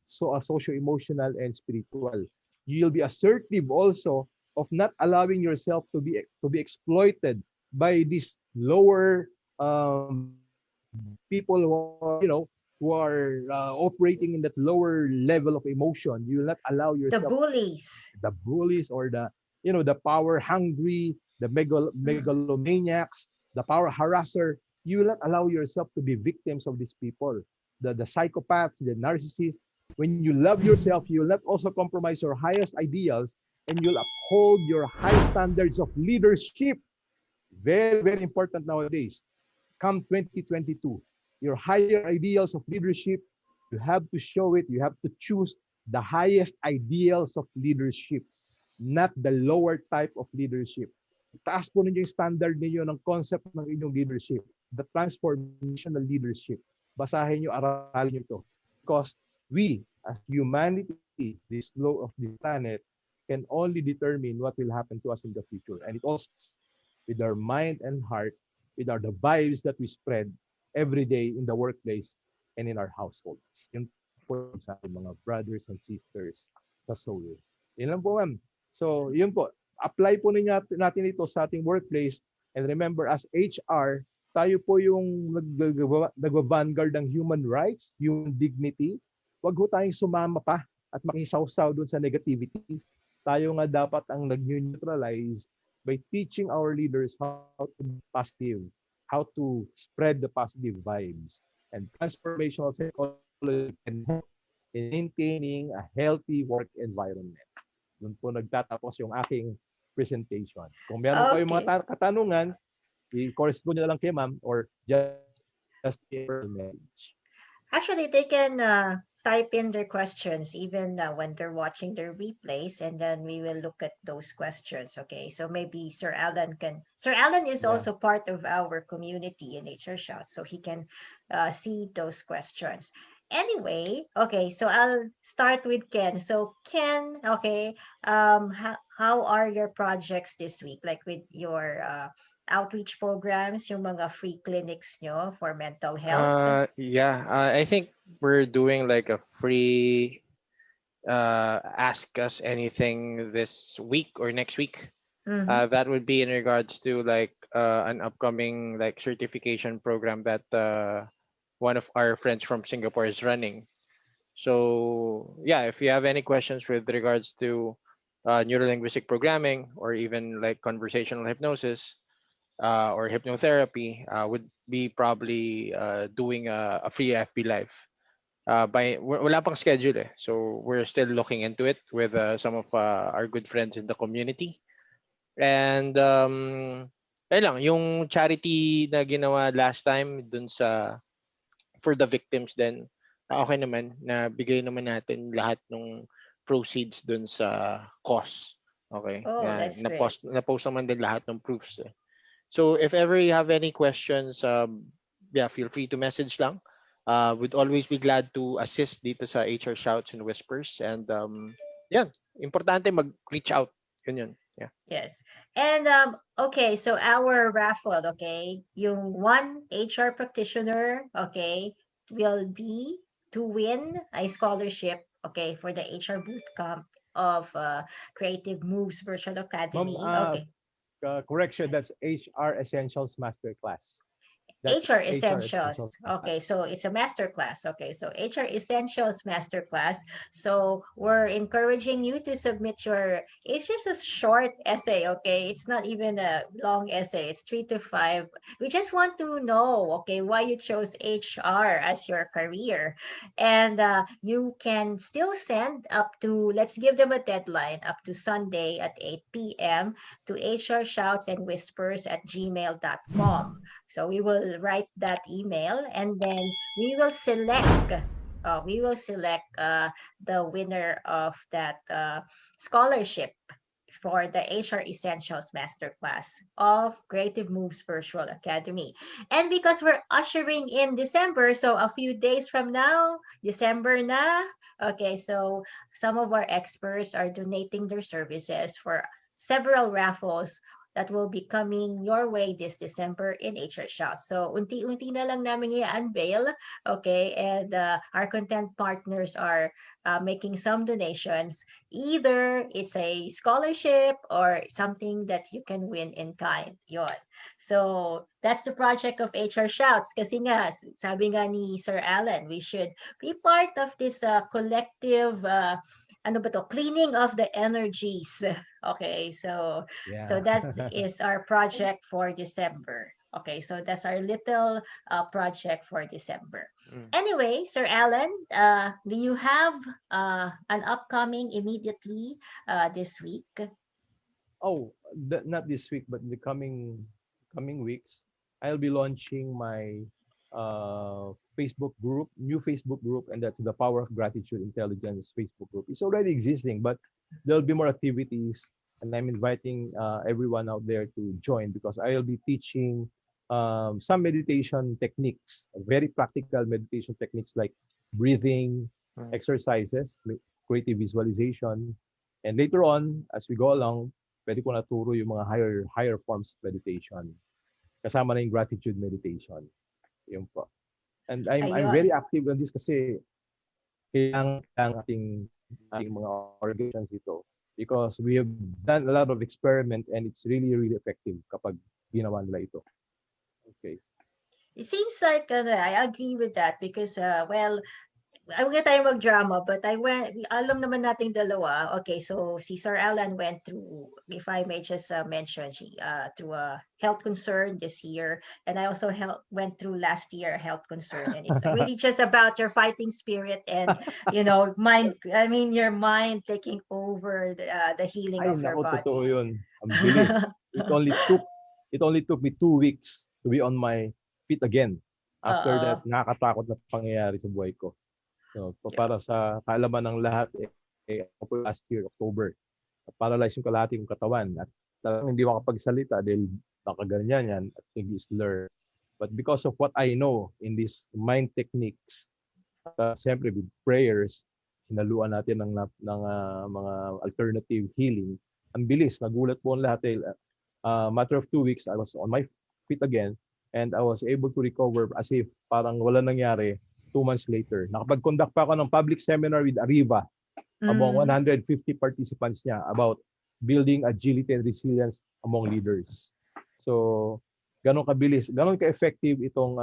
socio-emotional, and spiritual. You'll be assertive also of not allowing yourself to be exploited by these lower people who are, operating in that lower level of emotion. You will not allow
The
yourself,
bullies.
the bullies, or the power hungry, the megalomaniacs, the power harasser. You will not allow yourself to be victims of these people, the psychopaths, the narcissists. When you love yourself, you will not also compromise your highest ideals, and you'll uphold your high standards of leadership. Very, very important nowadays. Come 2022, your higher ideals of leadership, you have to show it. You have to choose the highest ideals of leadership, not the lower type of leadership. Taas po ninyo yung standard ninyo ng concept ng inyong leadership, the transformational leadership. Basahin nyo, aralin nyo ito. Because we, as humanity, this flow of this planet, can only determine what will happen to us in the future. And it all starts with our mind and heart, with the vibes that we spread every day in the workplace and in our households. Yun po sa ating mga brothers and sisters sa soul. Yun lang po, ma'am. So, yun po. Apply po natin ito sa ating workplace. And remember, as HR, tayo po yung nag-vanguard ng human rights, human dignity. Huwag ho tayong sumama pa at makisawsaw dun sa negativity. Tayo nga dapat ang nag-neutralize by teaching our leaders how to be positive, how to spread the positive vibes. And transformational psychology can help in maintaining a healthy work environment. Doon po nagtatapos yung aking presentation. Kung meron kayong mga katanungan, i-correspond nyo na lang kay ma'am or just a message.
Actually, they can type in their questions even when they're watching their replays, and then we will look at those questions. Okay, so maybe Sir Alan can. Sir Alan is
Yeah.
also part of our community in HR Shout, so he can see those questions. Anyway, okay, so I'll start with Ken. So Ken, okay, how are your projects this week? Like with your outreach programs, yung mga free clinics nyo for mental health?
Yeah, I think we're doing like a free ask us anything this week or next week.
Mm-hmm.
That would be in regards to like an upcoming like certification program that one of our friends from Singapore is running. So yeah, if you have any questions with regards to neurolinguistic programming or even like conversational hypnosis or hypnotherapy, would be probably doing a free FB live. Wala pang schedule eh. So we're still looking into it with some of our good friends in the community. And ayun lang, yung charity na ginawa last time dun sa for the victims then okay naman na bigay naman natin lahat ng proceeds dun sa cause. Okay?
Oh, that's great.
Na-post naman din lahat ng proofs eh. So if ever you have any questions, yeah, feel free to message lang. We'd always be glad to assist dito sa HR Shouts and Whispers. And yeah, importante mag-reach out. Yun. Yeah.
Yes. And okay, so our raffle, okay, yung one HR practitioner, okay, will be to win a scholarship, okay, for the HR boot camp of Creative Moves Virtual
Ma'am,
Academy. Okay.
correction, that's HR Essentials Masterclass. That's
HR
HR
Essentials.
Essentials
Okay,
Masterclass.
so it's a master class. Okay, so HR Essentials master class. So we're encouraging you to submit your. It's just a short essay. Okay, it's not even a long essay. It's 3 to 5. We just want to know, okay, why you chose HR as your career, and you can still send up to. Let's give them a deadline up to Sunday at 8 p.m. to hrshoutsandwhispers@gmail.com. So we will write that email, and then we will select the winner of that scholarship for the HR Essentials Masterclass of Creative Moves Virtual Academy. And because we're ushering in December, so a few days from now, December na, okay, so some of our experts are donating their services for several raffles that will be coming your way this December in HR Shots. So, unti-unti na lang namin i-unveil, okay? And our content partners are making some donations. Either it's a scholarship or something that you can win in kind. Yon. So, that's the project of HR Shouts. Kasi nga, sabi nga ni Sir Alan, we should be part of this collective, ano ba to, cleaning of the energies. Okay, so
Yeah.
that is our project for December. Okay, so that's our little project for December.
Mm.
Anyway, Sir Alan, do you have an upcoming immediately this week?
Oh, not this week, but in the coming weeks, I'll be launching my Facebook group, new Facebook group, and that's the Power of Gratitude Intelligence Facebook group. It's already existing, but there'll be more activities, and I'm inviting everyone out there to join because I'll be teaching some meditation techniques, very practical meditation techniques like breathing
Mm.
exercises, creative visualization, and later on, as we go along, pwede ko naturo yung mga higher forms of meditation. Kasama na yung gratitude meditation. Yun po. And I'm
Ayun.
very active on this kasi kailangan ating mga organizations ito because we have done a lot of experiment and it's really effective kapag ginawa nila ito. Okay.
It seems like I agree with that because, well, huwag na tayo mag-drama, but alam naman nating dalawa. Okay, so si Sir Alan went through, if I may just mention, through a health concern this year. And I also went through last year a health concern. And it's really just about your fighting spirit and, your mind taking over the healing
Ay,
of your
naku,
body.
totoo yun. Ang bilis. It only took me 2 weeks to be on my feet again after that nakakatakot na pangyayari sa buhay ko. So,
Yeah.
para sa kaalaman ng lahat, ako po last year, October, paralyzed yung kalahati kong katawan at talagang hindi makapagsalita dahil nakaganyan yan at nag-slur. But because of what I know in these mind techniques, siyempre with prayers, hinaluan natin ng mga alternative healing. Ang bilis, nagulat po ang lahat. Matter of 2 weeks, I was on my feet again and I was able to recover as if parang wala nangyari 2 months later. Nakapag-conduct pa ako ng public seminar with Arriva among
Mm.
150 participants niya about building agility and resilience among leaders. So, ganun kabilis, ganun ka-effective itong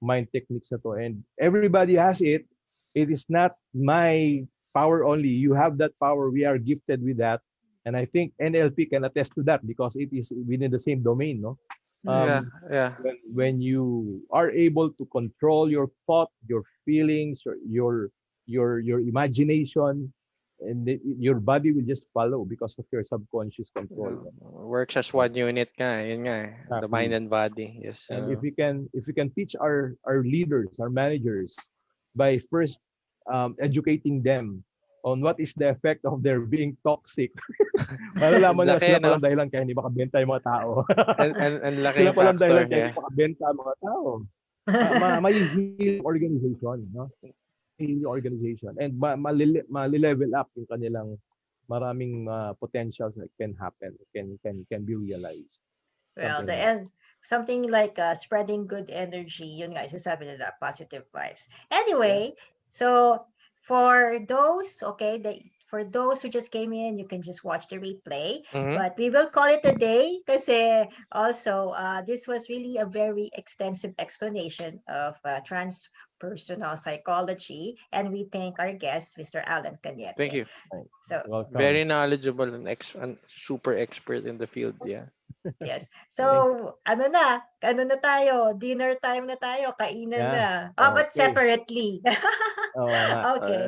mind techniques na to. And everybody has it. It is not my power only. You have that power. We are gifted with that. And I think NLP can attest to that because it is within the same domain, no?
Yeah,
Um,
yeah.
when you are able to control your thought, your feelings, your imagination, and your body will just follow because of your subconscious control.
Yeah. Works as one unit nga. Yun nga. The mind
Exactly.
and body. Yes.
And if we can teach our leaders, our managers, by first educating them on what is the effect of their being toxic, malalaman nila
Laki,
sila
no?
palang dahilan kaya hindi makabenta yung mga tao.
And
Sila
laking
palang
factor.
dahilan kaya
Yeah.
hindi makabenta ang mga tao. May heal organization, no? Heal organization and mali-level up yung kanilang maraming potentials that can happen, can be realized.
Well,
Something
the
like that.
end, something like spreading good energy, yun nga, isasabi nila, positive vibes.
Yeah.
Anyway, so for those, okay, for those who just came in, you can just watch the replay.
Mm-hmm.
But we will call it a day kasi also this was really a very extensive explanation of transpersonal psychology. And we thank our guest, Mr. Allan
Thank
Cañete.
you.
Right.
So
Welcome.
Very knowledgeable and super expert in the field. Yeah.
yes.
Thank
So, ano na tayo? Dinner time na tayo, kainan
Yeah.
na. Oh, but
Okay.
separately.
Oo nga.
Okay.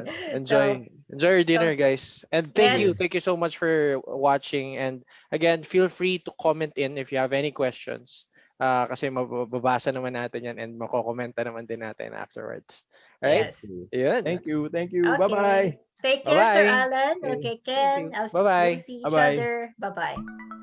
So,
Enjoy your dinner,
so
guys. And
yes,
thank you so much for watching. And again, feel free to comment in if you have any questions. Kasi mababasa naman natin yan and makokomenta naman din natin afterwards. Right?
yes.
Okay.
Yun.
Thank you. Thank you.
Okay.
Bye-bye.
Take care, Sir
Bye-bye.
Alan.
Okay.
Okay,
Thank
Ken.
you.
We'll
Bye-bye.
see each
Bye-bye.
other. Bye-bye.